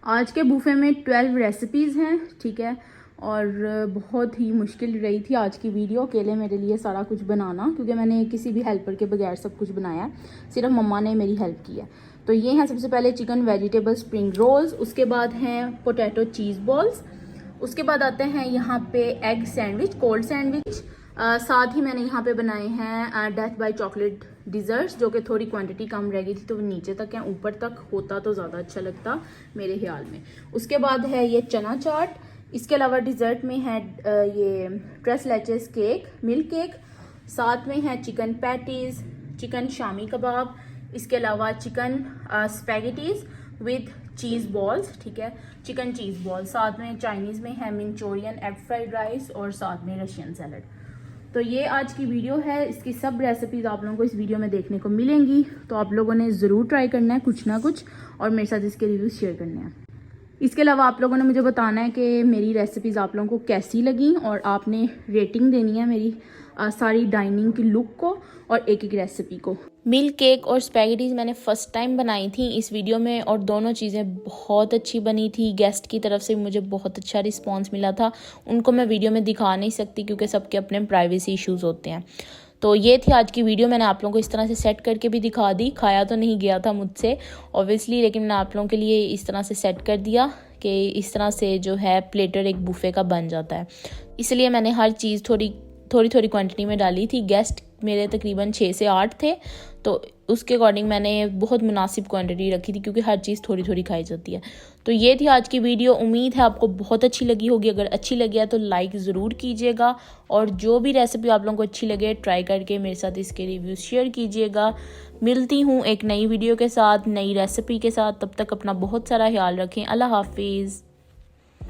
Speaker 1: आज के बूफे में 12 रेसिपीज़ हैं, ठीक है, और बहुत ही मुश्किल रही थी आज की वीडियो अकेले मेरे लिए सारा कुछ बनाना, क्योंकि मैंने किसी भी हेल्पर के बगैर सब कुछ बनाया है, सिर्फ मम्मा ने मेरी हेल्प की है। तो ये हैं सबसे पहले चिकन वेजिटेबल स्प्रिंग रोल्स, उसके बाद हैं पोटैटो चीज़ बॉल्स, उसके बाद आते हैं यहाँ पे एग सैंडविच, कोल्ड सैंडविच। साथ ही मैंने यहाँ पे बनाए हैं डेथ बाय चॉकलेट डिज़र्ट्स, जो कि थोड़ी क्वांटिटी कम रह गई थी तो वो नीचे तक है, ऊपर तक होता तो ज़्यादा अच्छा लगता मेरे ख्याल में। उसके बाद है ये चना चाट। इसके अलावा डिज़र्ट में है ये ट्रेस लेचेस केक, मिल्क केक। साथ में है chicken patties, chicken shami kebab, इसके अलावा chicken spaghettis with cheese balls, ठीक है, चिकन चीज़ बॉल्स। साथ में चाइनीज़ में है मंचूरियन, एग फ्राइड राइस और साथ में रशियन सैलड। तो ये आज की वीडियो है, इसकी सब रेसिपीज़ आप लोगों को इस वीडियो में देखने को मिलेंगी, तो आप लोगों ने ज़रूर ट्राई करना है कुछ ना कुछ और मेरे साथ इसके रिव्यूज़ शेयर करने हैं। इसके अलावा आप लोगों ने मुझे बताना है कि मेरी रेसिपीज़ आप लोगों को कैसी लगी और आपने रेटिंग देनी है मेरी सारी डाइनिंग की लुक को और एक एक रेसिपी को। मिल्क केक और स्पैगेटीज़ मैंने फ़र्स्ट टाइम बनाई थी इस वीडियो में और दोनों चीज़ें बहुत अच्छी बनी थी। गेस्ट की तरफ से मुझे बहुत अच्छा रिस्पांस मिला था। उनको मैं वीडियो में दिखा नहीं सकती क्योंकि सबके अपने प्राइवेसी इश्यूज़ होते हैं। तो ये थी आज की वीडियो, मैंने आप लोगों को इस तरह से सेट करके भी दिखा दी। खाया तो नहीं गया था मुझसे ऑब्वियसली, लेकिन मैंने आप लोगों के लिए इस तरह से सेट कर दिया कि इस तरह से जो है प्लेटर एक बुफे का बन जाता है। इसलिए मैंने हर चीज़ थोड़ी क्वांटिटी में डाली थी। गेस्ट मेरे तकरीबन 6 से 8 थे, तो उसके अकॉर्डिंग मैंने बहुत मुनासिब क्वांटिटी रखी थी क्योंकि हर चीज़ थोड़ी खाई जाती है। तो ये थी आज की वीडियो, उम्मीद है आपको बहुत अच्छी लगी होगी। अगर अच्छी लगी है तो लाइक ज़रूर कीजिएगा और जो भी रेसिपी आप लोगों को अच्छी लगे ट्राई करके मेरे साथ इसके रिव्यूज़ शेयर कीजिएगा। मिलती हूँ एक नई वीडियो के साथ, नई रेसिपी के साथ। तब तक अपना बहुत सारा ख्याल रखें। अल्लाह हाफिज़।